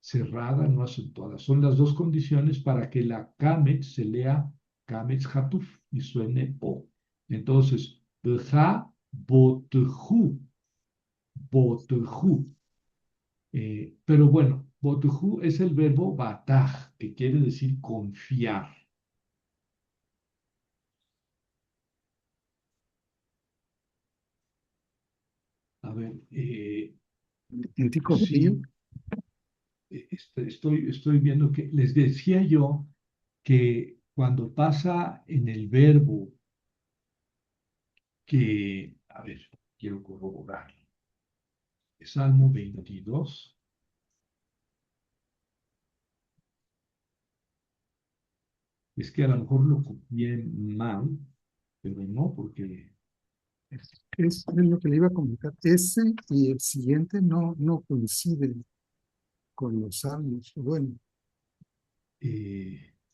Cerrada, no acentuada. Son las dos condiciones para que la kamet se lea kamet hatuf y suene o. Entonces, bja, botju, botju. Pero bueno, botju es el verbo bataj, que quiere decir confiar. A ver, En ti confío. sí, estoy viendo que les decía yo que cuando pasa en el verbo que, a ver, quiero corroborar, Salmo 22, es que a lo mejor lo copié mal, pero no, porque Es lo que le iba a comentar. Ese y el siguiente no coinciden con los salmos. Bueno,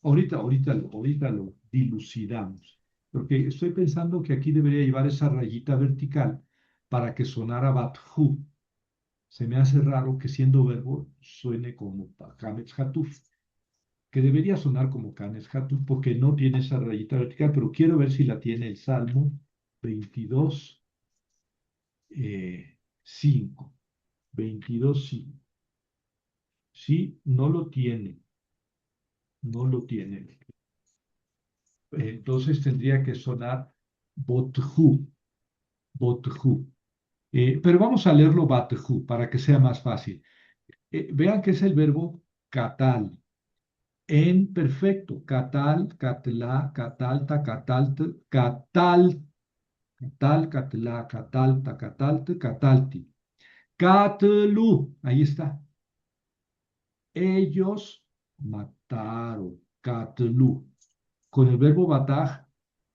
ahorita lo dilucidamos, porque estoy pensando que aquí debería llevar esa rayita vertical para que sonara bathu. Se me hace raro que siendo verbo suene como Kametz Hatuf, que debería sonar como Kametz Hatuf porque no tiene esa rayita vertical, pero quiero ver si la tiene el Salmo 22, 5. 22, 5. Sí, no lo tiene, no lo tiene. Entonces tendría que sonar Bothu, Bothu. Pero vamos a leerlo Bathu para que sea más fácil. Vean que es el verbo catal. En perfecto, catal, catla, catalta, catalte, catla, catalta, catalte, catalti. Catlu, ahí está. Ellos mataron, catlu. Con el verbo bataj,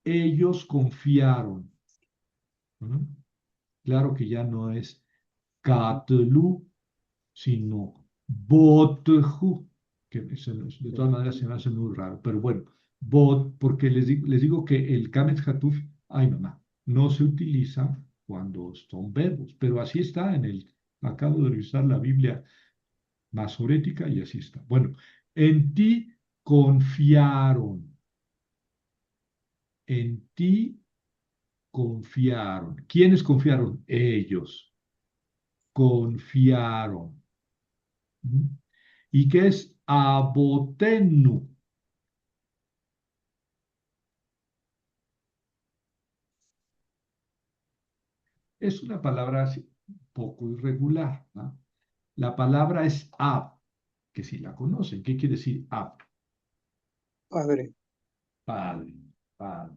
ellos confiaron. ¿Mm? Claro que ya no es catlu, sino botju, que de todas maneras se me hace muy raro, pero bueno, bot, porque les digo que el kametz hatuf, ay mamá, no se utiliza cuando son verbos, pero así está acabo de revisar la Biblia masorética y así está. Bueno, en ti confiaron, en ti confiaron. ¿Quiénes confiaron? Ellos confiaron. ¿Mm? ¿Y qué es abotenu? Es una palabra así, poco irregular, ¿no? La palabra es ab, que si la conocen, ¿qué quiere decir ab? Padre, Padre, padre.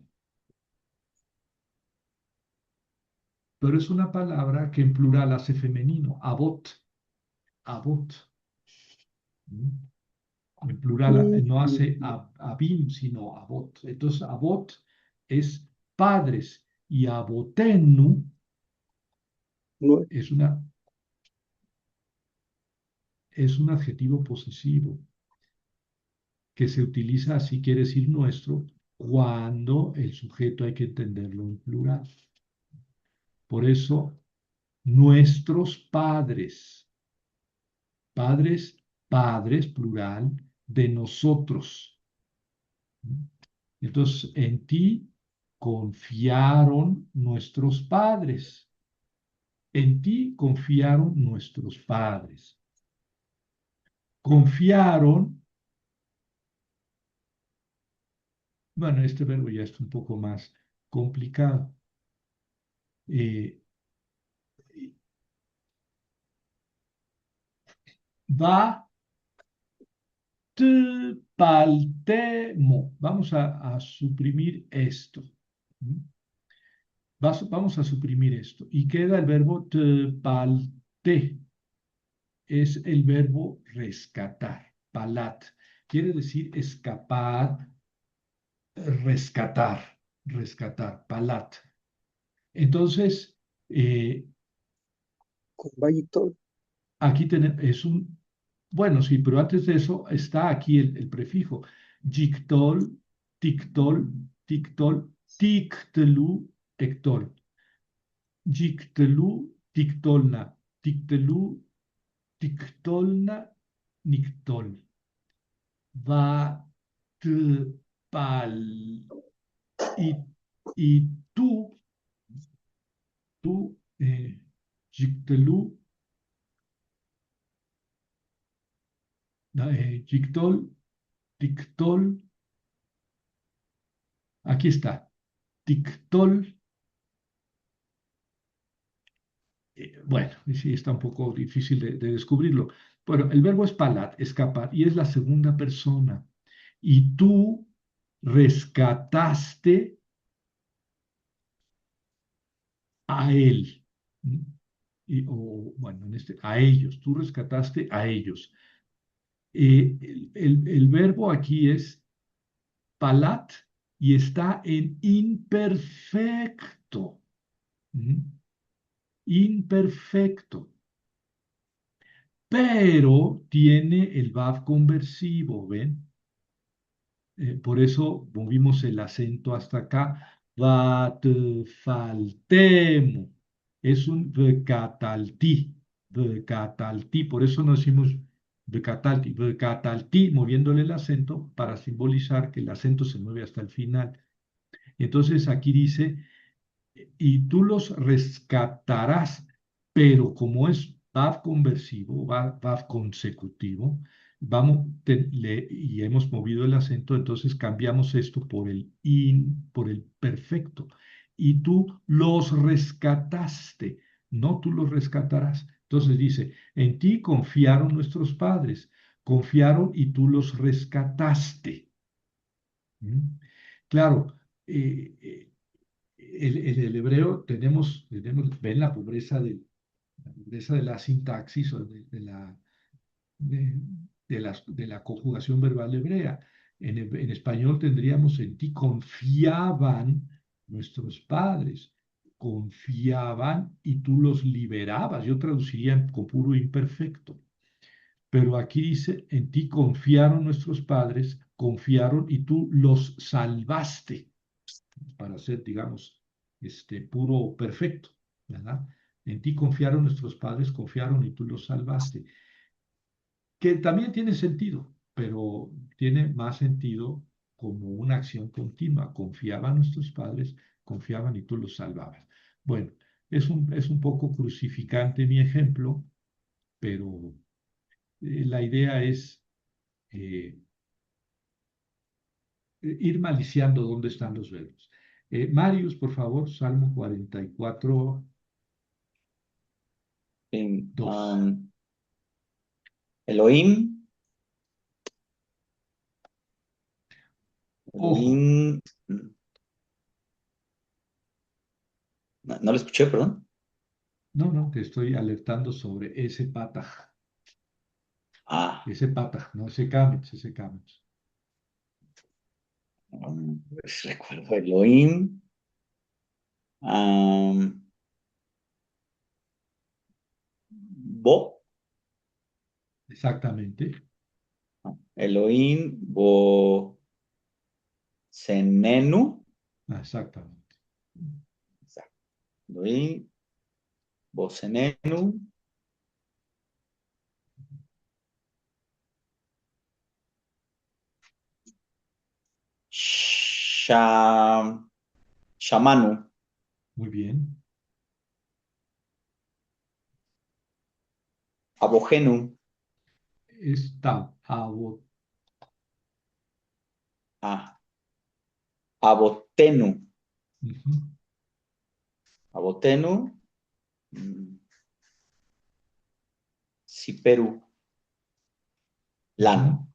Pero es una palabra que en plural hace femenino, abot, abot. ¿Mm? En plural no hace abim, sino abot. Entonces, abot es padres y abotenu no, es es un adjetivo posesivo que se utiliza así, quiere decir nuestro, cuando el sujeto hay que entenderlo en plural. Por eso, nuestros padres, padres, padres, plural, de nosotros. Entonces, en ti confiaron nuestros padres. En ti confiaron nuestros padres. Confiaron, bueno, este verbo ya es un poco más complicado. Eh, Batpaltemo. Vamos a suprimir esto. ¿Mm? Vamos a suprimir esto. Y queda el verbo tpalte. Es el verbo rescatar. Palat. Quiere decir escapar, rescatar, rescatar. Palat. Entonces, Con valle y todo. aquí tenemos, bueno, sí, pero antes de eso está aquí el prefijo. Yictol, tictol, tictol, tictelu, ectol. Yictelu, tictolna, tictelu, tictolna, nictol. Va, t, pal, y, y tú, yictelu, yictol, tictol, aquí está. Tictol, bueno, sí, está un poco difícil de descubrirlo. Bueno, el verbo es palat, escapar, y es la segunda persona. Y tú rescataste a él. ¿Mm? Bueno, a ellos, tú rescataste a ellos. El verbo aquí es palat y está en imperfecto. ¿Mm? Imperfecto. Pero tiene el VAV conversivo, ¿ven? Por eso movimos el acento hasta acá. Vatfaltemo. Es un vcatalti. Vcatalti. Por eso no decimos vcatalti. Vcatalti, moviéndole el acento para simbolizar que el acento se mueve hasta el final. Entonces aquí dice y tú los rescatarás, pero como es VAV conversivo, VAV consecutivo, y hemos movido el acento, entonces cambiamos esto por el perfecto. Y tú los rescataste, no tú los rescatarás. Entonces dice, en ti confiaron nuestros padres, confiaron y tú los rescataste. ¿Mm? Claro, eh, eh, en el hebreo ven la pobreza de la sintaxis o de, de la conjugación verbal hebrea. En español tendríamos en ti confiaban nuestros padres, confiaban y tú los liberabas. Yo traduciría con puro imperfecto. Pero aquí dice, en ti confiaron nuestros padres, confiaron y tú los salvaste para ser, digamos, puro perfecto, ¿verdad? En ti confiaron nuestros padres, confiaron y tú los salvaste. Que también tiene sentido, pero tiene más sentido como una acción continua. Confiaban nuestros padres, confiaban y tú los salvabas. Bueno, es un poco crucificante mi ejemplo, pero la idea es eh, ir maliciando dónde están los verbos. Marius, por favor, Salmo 44, Sí, 2. Elohim, Ojo, Elohim, no, no lo escuché, perdón. no, te estoy alertando sobre ese pataj, Ah, no ese kametz, ese kametz. recuerdo Elohim, um, Bo, Exactamente, Elohim, Bo, Senenu, exactamente. Elohim, Bo, Senenu, Shamanu, Muy bien. Abogenu, Está ah, Abotenu, ujú. Abotenu, Siperu, Lano. Ujú.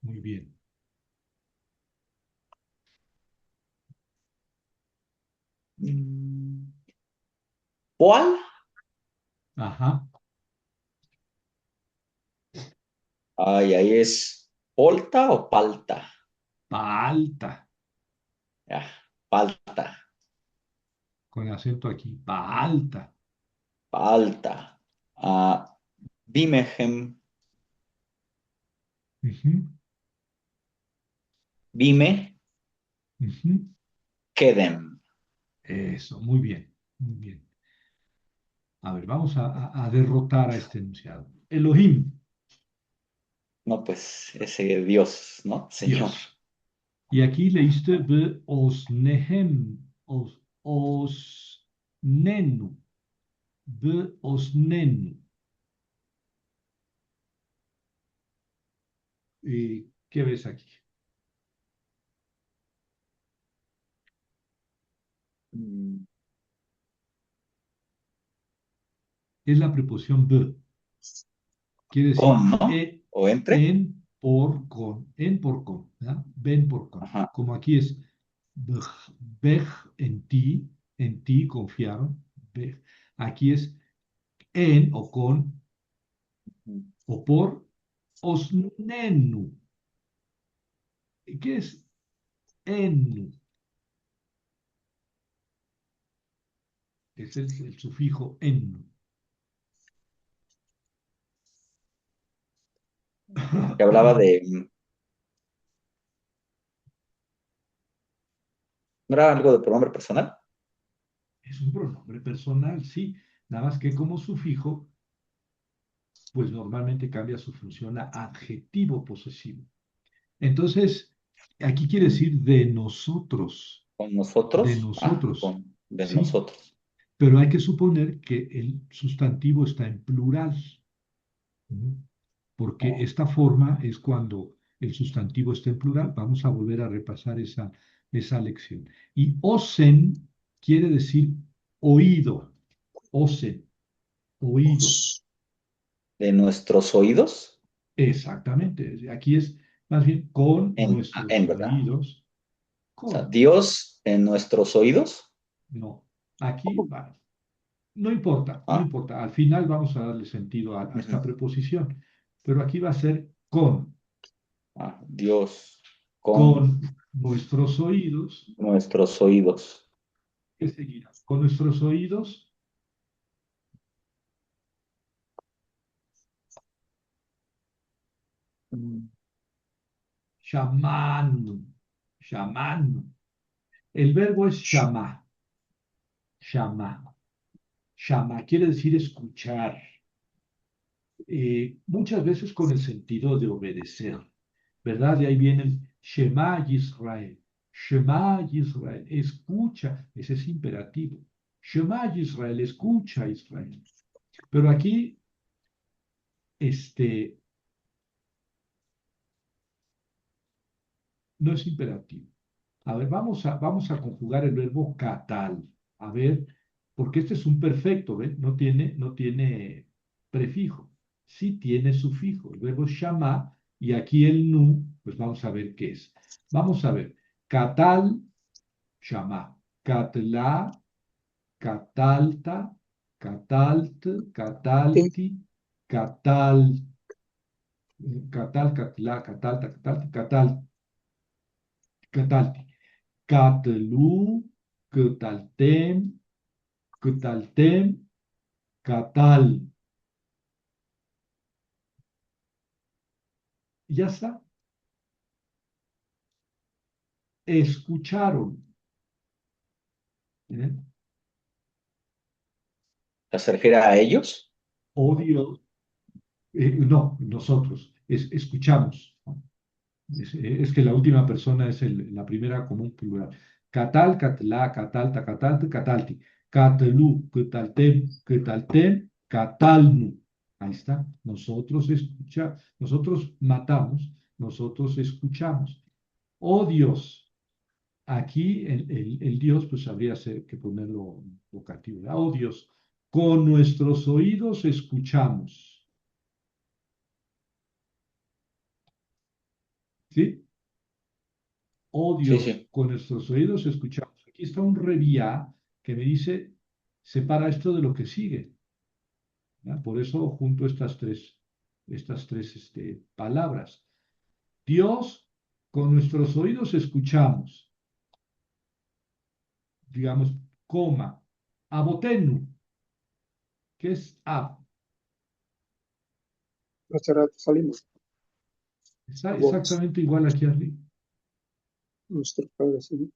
Muy bien. Mm, ¿Cuál? Ajá. Ay, ahí es polta o palta. Palta. Ya, palta, Con acento aquí. Palta. palta. Ah, Bimegem, Ujú, bime, ujú. quedem. Eso, muy bien. Muy bien. A ver, vamos a derrotar a este enunciado. Elohim, No, pues ese Dios, ¿no? Señor. Dios. Y aquí leíste be osnehem, osnenu, be osnenu. ¿Qué ves aquí? Mm, Es la preposición be. Quiere decir Con, ¿no? O entre. en, por, con, en, por, con, ¿verdad? Ven, por, con. Ajá. Como aquí es bej, bej, en ti confiaron. Bej. Aquí es en o con o por osnenu. ¿Qué es enu? Es el sufijo en. Que hablaba de. ¿No era algo de pronombre personal? Es un pronombre personal, sí, nada más que como sufijo, pues normalmente cambia su función a adjetivo posesivo. Entonces, aquí quiere decir Con de nosotros. Ah, nosotros, con de sí, nosotros. pero hay que suponer que el sustantivo está en plural, ¿no? Porque Oh, esta forma es cuando el sustantivo está en plural. Vamos a volver a repasar esa lección. Y osen quiere decir oído, osen, oído. de nuestros oídos. Exactamente. Aquí es más bien con nuestros En, ¿verdad? oídos, O sea, con, Dios en nuestros oídos. no. Aquí va. No importa, no Ah, importa. Al final vamos a darle sentido a esta ujú. preposición, pero aquí va a ser Ah, Dios con con nuestros oídos. nuestros oídos. ¿Qué seguirá? Con nuestros oídos, Mm. shamanu, shamanu. El verbo es shama, shama, shama quiere decir escuchar, muchas veces con el sentido de obedecer, ¿verdad? De ahí viene el Shema Yisrael, Shema Yisrael, escucha, ese es imperativo. Shema Yisrael, escucha Israel. Pero aquí, este, no es imperativo. A ver, vamos a conjugar el verbo catal. A ver, porque este es un perfecto, ¿ven? No tiene prefijo. Sí tiene sufijo. El verbo shama y aquí el nu, pues vamos a ver qué es. Vamos a ver. Catal, shama. Catla, catalta, catalt, Sí, catalti, catal, catal, catla, catalta, catalti, catalti. Catlu, Cataltem, Cataltem, Catal. Ya está. Escucharon. ¿Eh? ¿Se refiere a ellos? Oh Dios. No, nosotros. Escuchamos. ¿No? Es que la última persona es la primera como un plural. Catal, catla, catalta, catalte, catalti. Catlu, cataltem, cataltem, catalmu. Ahí está. Nosotros matamos, nosotros escuchamos. Oh Dios. Aquí el Dios, pues habría que ponerlo vocativo, ¿verdad? Oh Dios, con nuestros oídos escuchamos. ¿Sí? Oh Sí, Dios, sí. con nuestros oídos escuchamos. Aquí está un reviá que me dice, separa esto de lo que sigue. ¿Ya? Por eso junto estas tres palabras. Dios, con nuestros oídos escuchamos, digamos, coma, abotenu, que es ab. Hace rato salimos. Está Abots, exactamente igual aquí arriba. nuestros padres, ¿sí?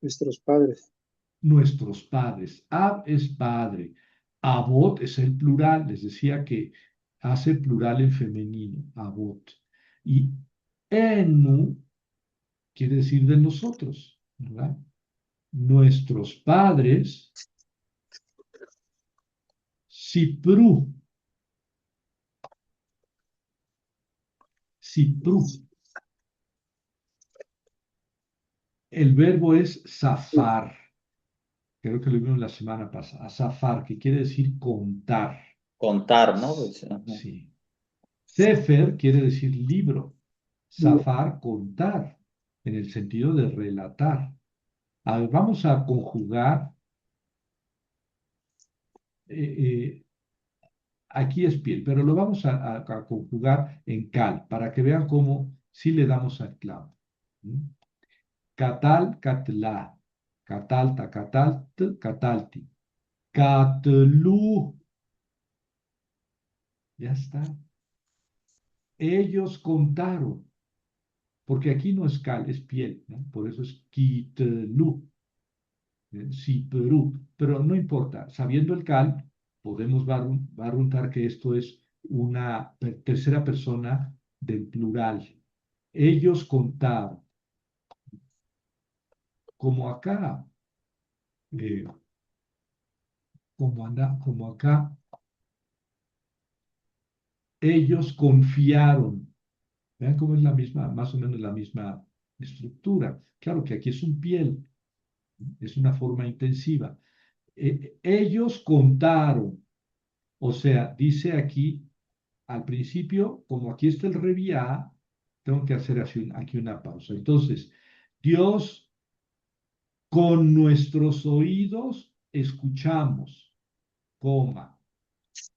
Nuestros padres. Nuestros padres. Ab es padre. Abot es el plural. Les decía que hace plural en femenino. Abot. Y enu quiere decir de nosotros, ¿verdad? Nuestros padres. Sipru. Sipru. El verbo es zafar. Creo que lo vimos la semana pasada. Zafar, que quiere decir contar. Contar, ¿no? Pues, ajá. Sí. Sefer quiere decir libro. Zafar, contar, en el sentido de relatar. A ver, vamos a conjugar. eh, eh, Aquí es piel, pero lo vamos a conjugar en cal, para que vean cómo sí le damos al clavo. ¿Mm? Catal, catla. Catalta, catalt, catalti. Catlu. Ya está. Ellos contaron, porque aquí no es cal, es piel, ¿no? Por eso es kitlu, sí, pero no importa. Sabiendo el cal, podemos barruntar que esto es una tercera persona del plural. Ellos contaron, como acá, eh, como acá, ellos confiaron. Vean cómo es la misma, más o menos la misma estructura. Claro que aquí es un piel, es una forma intensiva. Ellos contaron, o sea, dice aquí al principio, como aquí está el reviá, tengo que hacer aquí una pausa. Entonces, Dios, con nuestros oídos escuchamos, coma,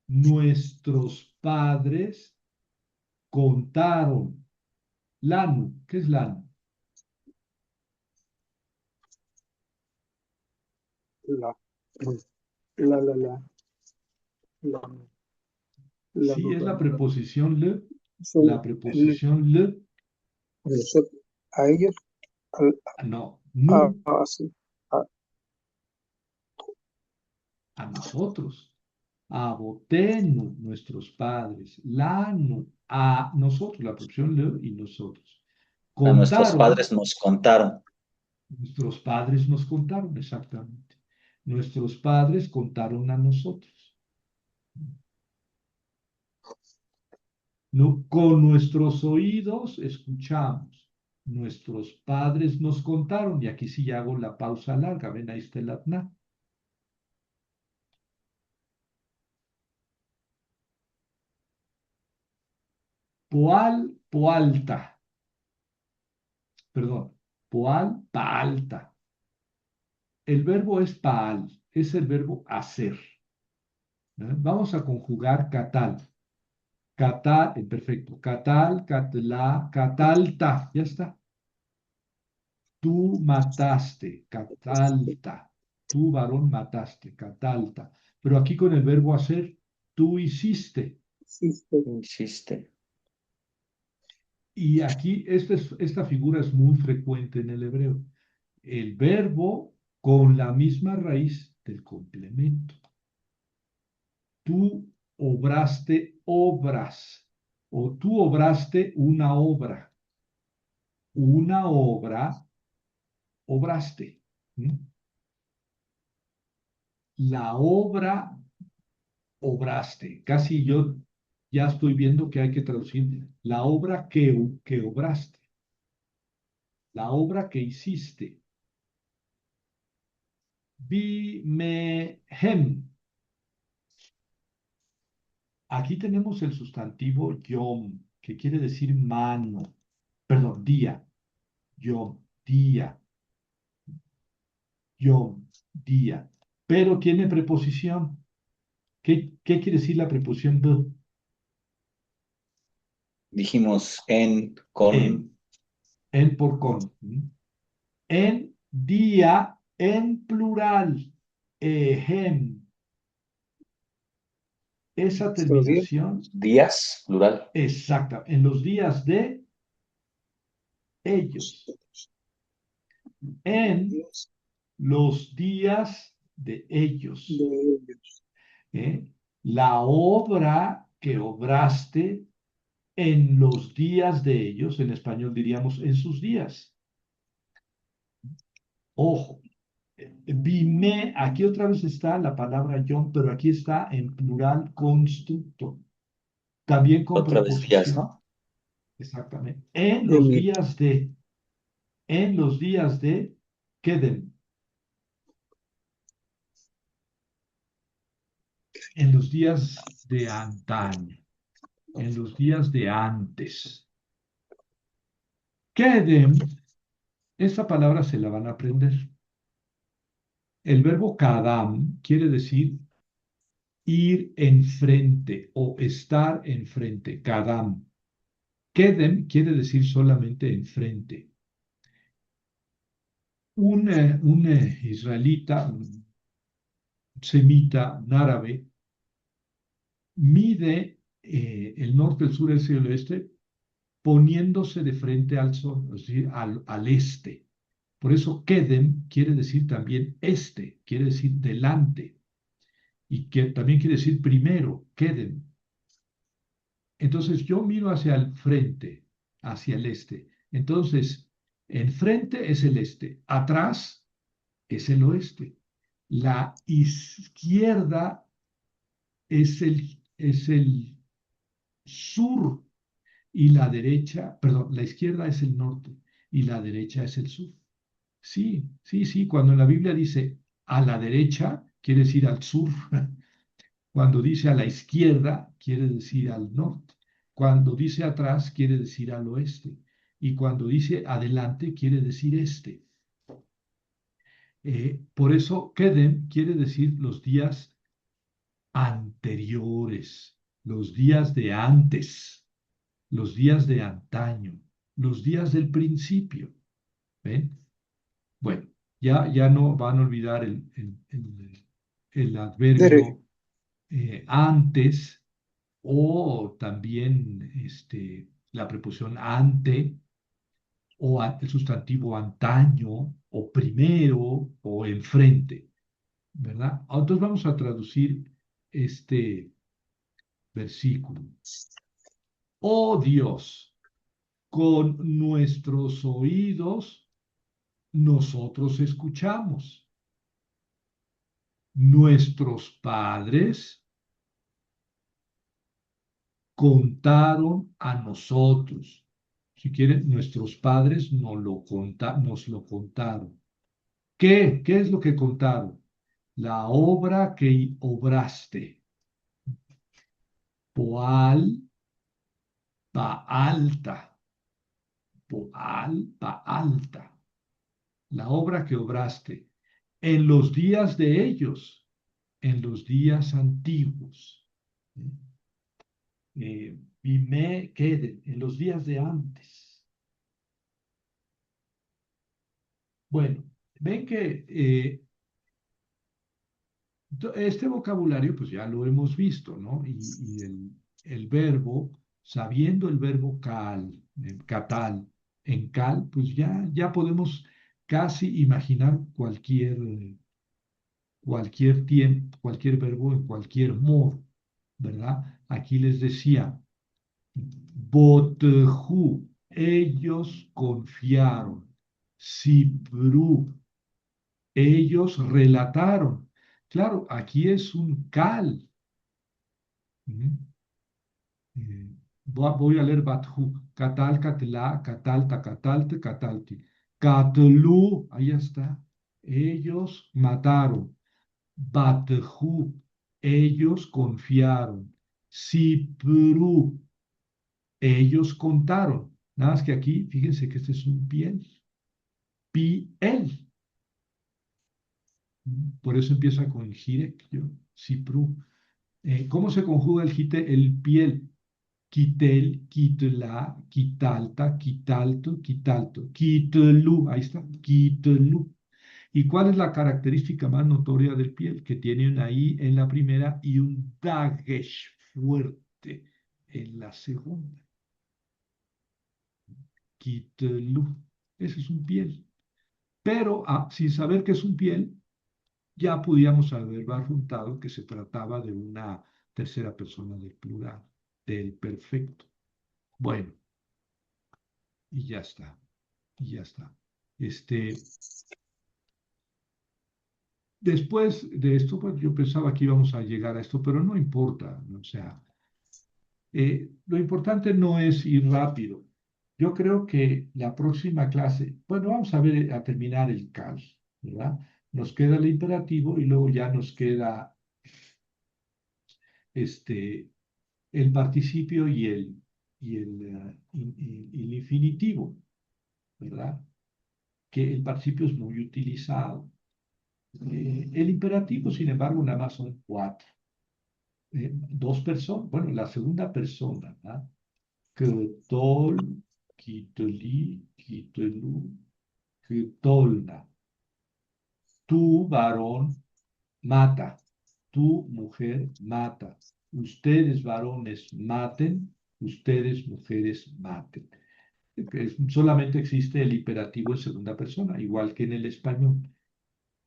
nuestros padres contaron. Lanu, ¿qué es lanu? La, la, la, la, la, la, Sí, es la preposición le, son la preposición le, nosotros, a ellos, no, nu, sí, a, a nosotros. Abotenu, nuestros padres. Lanu, a nosotros, la preposición le y nosotros. A nuestros Contaron, padres nos contaron. nuestros padres nos contaron, exactamente. Nuestros padres contaron a nosotros. No, con nuestros oídos escuchamos. Nuestros padres nos contaron, y aquí sí hago la pausa larga, ven ahí está el atná. Poal, poalta, perdón, poal, paalta. El verbo es paal, es el verbo hacer. ¿Verdad? Vamos a conjugar catal. Catal, perfecto. Catal, catla, catalta, ya está. Tú mataste, catalta. Tú, varón, mataste, catalta. Pero aquí con el verbo hacer, tú hiciste. existe, Hiciste. Y aquí esta figura es muy frecuente en el hebreo. El verbo con la misma raíz del complemento. Tú obraste obras o tú obraste una obra. Una obra obraste. ¿Mm? La obra obraste. Casi yo ya estoy viendo que hay que traducir la obra que obraste. La obra que hiciste. Bimehem. Aquí tenemos el sustantivo yom, que quiere decir mano. perdón, día, yom, día, yom, día. Pero tiene preposición. ¿Qué quiere decir la preposición b? Dijimos en, En, con, en por con. ¿Mm? En día, en plural. Ejem. Esa ¿Solo días? terminación días, plural. exacta. En los días de ellos. En Días los días de ellos. de ellos. ¿Eh? La obra que obraste en los días de ellos, en español diríamos en sus días. Ojo, vime, aquí otra vez está la palabra John, pero aquí está en plural constructo, también con Otra vez días, preposición. ¿no? Exactamente. Emir. En los días de, queden, en los días de antaño, en los días de antes. Queden, esta palabra se la van a aprender. El verbo kadam quiere decir ir enfrente o estar enfrente. Kadam. Kedem quiere decir solamente enfrente. Un israelita, un semita, un árabe, mide el norte, el sur, el sur y el oeste poniéndose de frente al sol, es decir, al este. Por eso Kedem quiere decir también este, quiere decir delante. Y que también quiere decir primero, Kedem. Entonces yo miro hacia el frente, hacia el este. Entonces, enfrente es el este, atrás es el oeste. La izquierda es el sur y la derecha, perdón, la izquierda es el norte y la derecha es el sur. Sí, sí, sí, cuando en la Biblia dice a la derecha, quiere decir al sur. Cuando dice a la izquierda, quiere decir al norte. Cuando dice atrás, quiere decir al oeste. Y cuando dice adelante, quiere decir este. Por eso, Kedem quiere decir los días anteriores, los días de antes, los días de antaño, los días del principio. ¿Ven? Bueno, ya no van a olvidar el Dere. adverbio antes o también la preposición ante o el sustantivo antaño o primero o enfrente, ¿verdad? Entonces vamos a traducir este versículo. Oh Dios, con nuestros oídos nosotros escuchamos. Nuestros padres contaron a nosotros. Si quieren, nuestros padres nos lo contaron. ¿Qué es lo que contaron? La obra que obraste. Poal, Paalta. Poal, Paalta. La obra que obraste en los días de ellos, en los días antiguos. Y me queden en los días de antes. Bueno, ven que este vocabulario, pues ya lo hemos visto, ¿no? Y el verbo, sabiendo el verbo catal, en cal, pues ya podemos casi imaginar cualquier tiempo, cualquier verbo en cualquier modo, ¿verdad? Aquí les decía, Bothu, ellos confiaron, Sibru, ellos relataron. Claro, aquí es un cal. ¿Mm? Voy a leer Bathu. Catal, catla, catalta, catalte, catalti. Catlu, ahí está. Ellos mataron. Bathu, ellos confiaron. Sipru, ellos contaron. Nada más que aquí, fíjense que este es un piel. Piel. Por eso empieza con jirek, yo, sipru. ¿Cómo se conjuga el piel? Quitel, quitla, quitalta, quitalto, quitalto, quitlu, ahí está, quitlu. ¿Y cuál es la característica más notoria del piel? Que tiene una I en la primera y un dagesh fuerte en la segunda. Quitlu. Ese es un piel. Pero sin saber que es un piel, ya podíamos haber barruntado que se trataba de una tercera persona del plural, del perfecto. Bueno, y ya está, y ya está. Después de esto, pues yo pensaba que íbamos a llegar a esto, pero no importa, o sea, lo importante no es ir rápido. Yo creo que la próxima clase, bueno, vamos a ver, a terminar el CAL, ¿verdad? Nos queda el imperativo y luego ya nos queda el participio y el infinitivo, ¿verdad? Que el participio es muy utilizado. El imperativo, sin embargo, nada más son cuatro. Dos personas, bueno, la segunda persona, ¿verdad? Ketol, kitoli, kitolu, ketolna. Tu varón mata, tu mujer mata. Ustedes varones maten, ustedes mujeres maten. Solamente existe el imperativo en segunda persona, igual que en el español.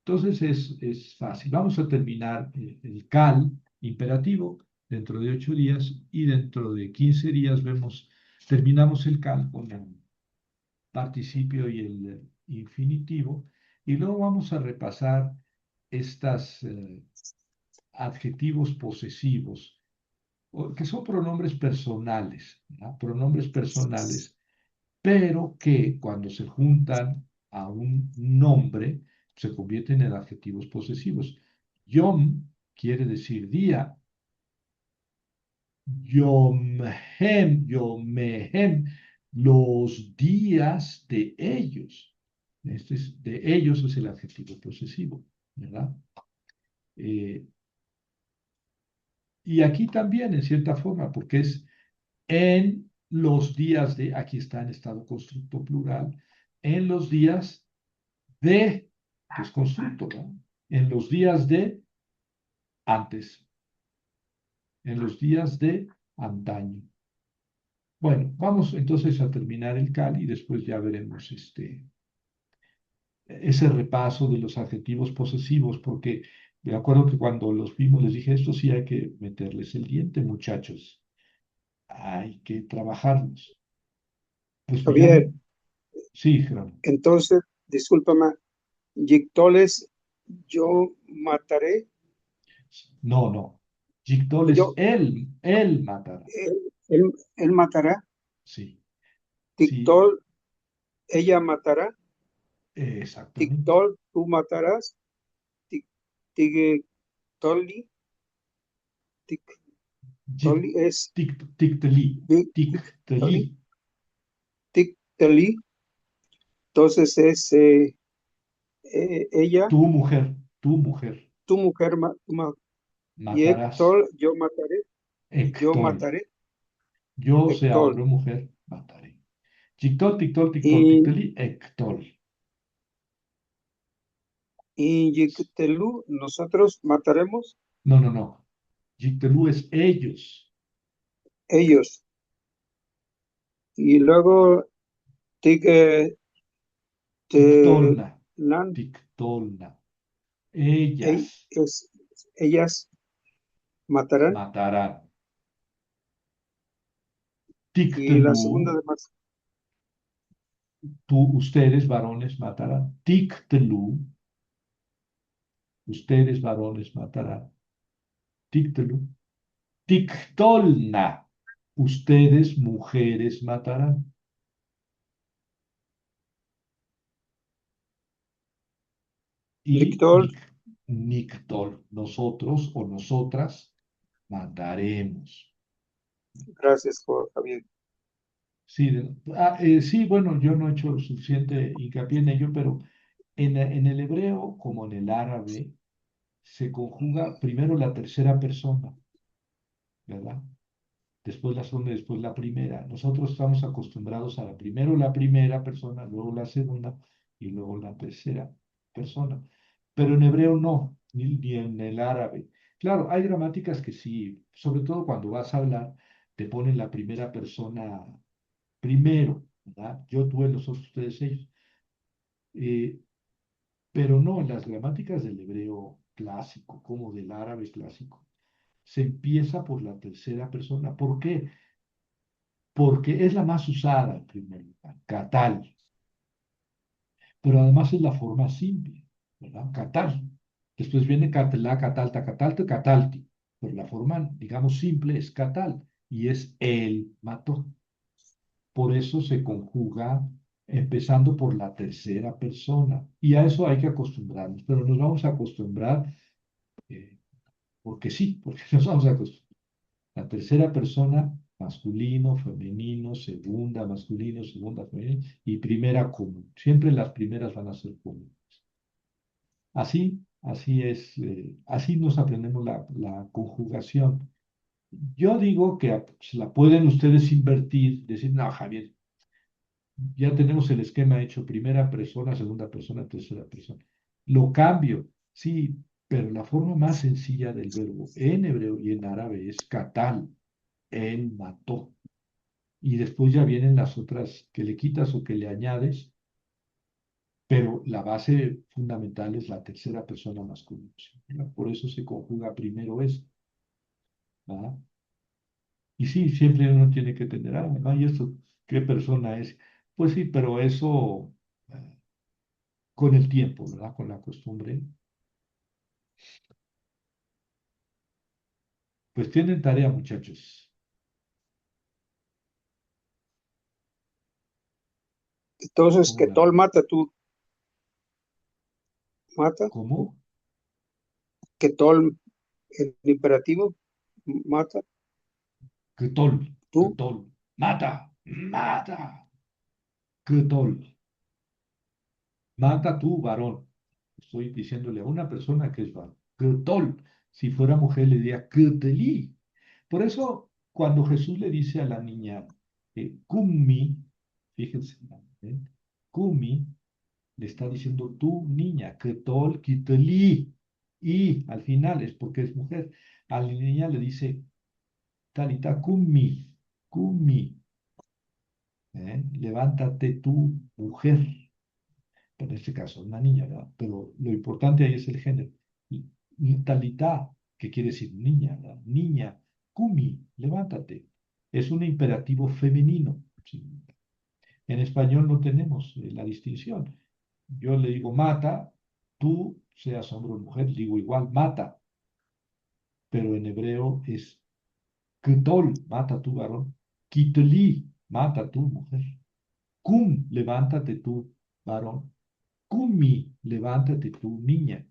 Entonces es fácil. Vamos a terminar el CAL imperativo dentro de 8 días y dentro de 15 días terminamos el CAL con el participio y el infinitivo y luego vamos a repasar estos adjetivos posesivos que son pronombres personales, ¿no? Pronombres personales, pero que cuando se juntan a un nombre se convierten en adjetivos posesivos. Yom quiere decir día. Yomehem, los días de ellos. De ellos es el adjetivo posesivo, ¿verdad? Y aquí también, en cierta forma, porque es en los días de, aquí está en estado constructo plural, en los días de, que es constructo, ¿no? En los días de antes, en los días de antaño. Bueno, vamos entonces a terminar el CAL y después ya veremos ese repaso de los adjetivos posesivos, porque me acuerdo que cuando los vimos les dije, esto sí hay que meterles el diente, muchachos, hay que trabajarlos. Pues me Javier, llaman, sí, Gerardo. entonces, discúlpame, Yictoles, yo mataré, No, no. Yictol es yo, él matará. él matará, Sí, sí, Tictol, ella matará, exactamente. Tictol, tú matarás, Tic- Tigtoli, Yic- Tictoli es Ticteli, ticteli. Tictoli, Tictoli, entonces es ella, Tu mujer, tu mujer, y matarás. Ectol, yo mataré, yo Ectol. mataré, Yo, sea Ectol. hombre o mujer, mataré. Tictol, tictol, tictol, Y, ticteli, ectol. y Yictelu, nosotros mataremos No, no, no. Yictelú es ellos. ellos. Y luego Tig, Tictolna, Telan, tictolna. Ellas ellas matarán. matarán. Y la Tictelú, segunda de más, ustedes varones matarán. Tictelú, ustedes varones matarán. Tictelú. Tictolna, ustedes mujeres matarán. Y Nictol, nictol, nosotros o nosotras mataremos. gracias, Javier. Sí, sí, bueno, yo no he hecho suficiente hincapié en ello, pero en el hebreo como en el árabe se conjuga primero la tercera persona, ¿verdad? Después la segunda y después la primera. Nosotros estamos acostumbrados a primero la primera persona, luego la segunda y luego la tercera persona. Pero en hebreo no, ni en el árabe. Claro, hay gramáticas que sí, sobre todo cuando vas a hablar, te ponen la primera persona primero, ¿verdad? Yo, tú, él, nosotros, ustedes, ellos. Eh, pero no, en las gramáticas del hebreo clásico, como del árabe clásico, se empieza por la tercera persona. ¿Por qué? Porque es la más usada en primer lugar, catal, pero además es la forma simple, ¿verdad? Catal. Después viene catalá, catalta, catalte, catalti, pero la forma, digamos, simple es catal y es él mató. Por eso se conjuga empezando por la tercera persona y a eso hay que acostumbrarnos, pero nos vamos a acostumbrar porque sí, porque nos vamos a acostumbrar. La tercera persona, masculino, femenino, segunda, masculino, segunda, femenino y primera común. Siempre las primeras van a ser comunes. Así es, así nos aprendemos la conjugación. Yo digo que se la pueden ustedes invertir, decir, no, Javier, ya tenemos el esquema hecho, primera persona, segunda persona, tercera persona. Lo cambio, sí, pero la forma más sencilla del verbo en hebreo y en árabe es katal, él mató. Y después ya vienen las otras que le quitas o que le añades, pero la base fundamental es la tercera persona masculina. ¿Verdad? Por eso se conjuga primero es. ¿Verdad? Y sí, siempre uno tiene que tener, ¿y esto qué persona es? Pues sí, pero eso con el tiempo, ¿verdad? Con la costumbre. Pues tienen tarea, muchachos. Entonces, ¿Cómo que la Tol ven? mata, tú mata, ¿Cómo? que Tol, el imperativo, mata, Ketol, tú, ketol, mata, mata, ketol. Mata tú, varón. Estoy diciéndole a una persona que es varón. Ketol. Si fuera mujer, le diría keteli. Por eso, cuando Jesús le dice a la niña, Kumi, fíjense, ¿eh? Kumi, le está diciendo tú, niña, ketol, kiteli. Y al final es porque es mujer. A la niña le dice, talita kumi, kumi, levántate tú, mujer. En este caso, una niña, ¿verdad? Pero lo importante ahí es el género. Talitá, que quiere decir niña, ¿verdad? Niña, kumi, levántate. Es un imperativo femenino. ¿Sí? En español no tenemos la distinción. Yo le digo mata, tú, seas hombre o mujer, digo igual mata, pero en hebreo es ketol, mata tú, varón, kitli, mata tú, mujer, kum, levántate tú, varón, kumi, levántate tú, niña.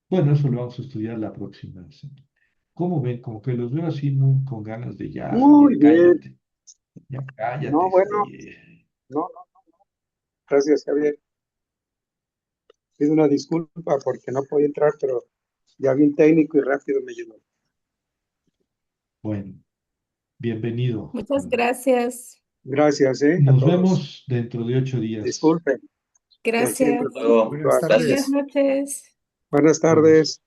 Bueno, eso lo vamos a estudiar la próxima semana. ¿Cómo ven? Como que los veo así con ganas de ya, muy Javier, bien, cállate, ya cállate, no, bueno, Javier. no, no, gracias, Javier, pido una disculpa porque no podía entrar, pero ya vi un técnico y rápido me ayudó. Bueno, bienvenido, Muchas Javier. gracias. Gracias, a Nos todos. vemos dentro de 8 días. Disculpen, que Gracias. siempre Luego. puntuales. Buenas tardes. noches. Buenas tardes.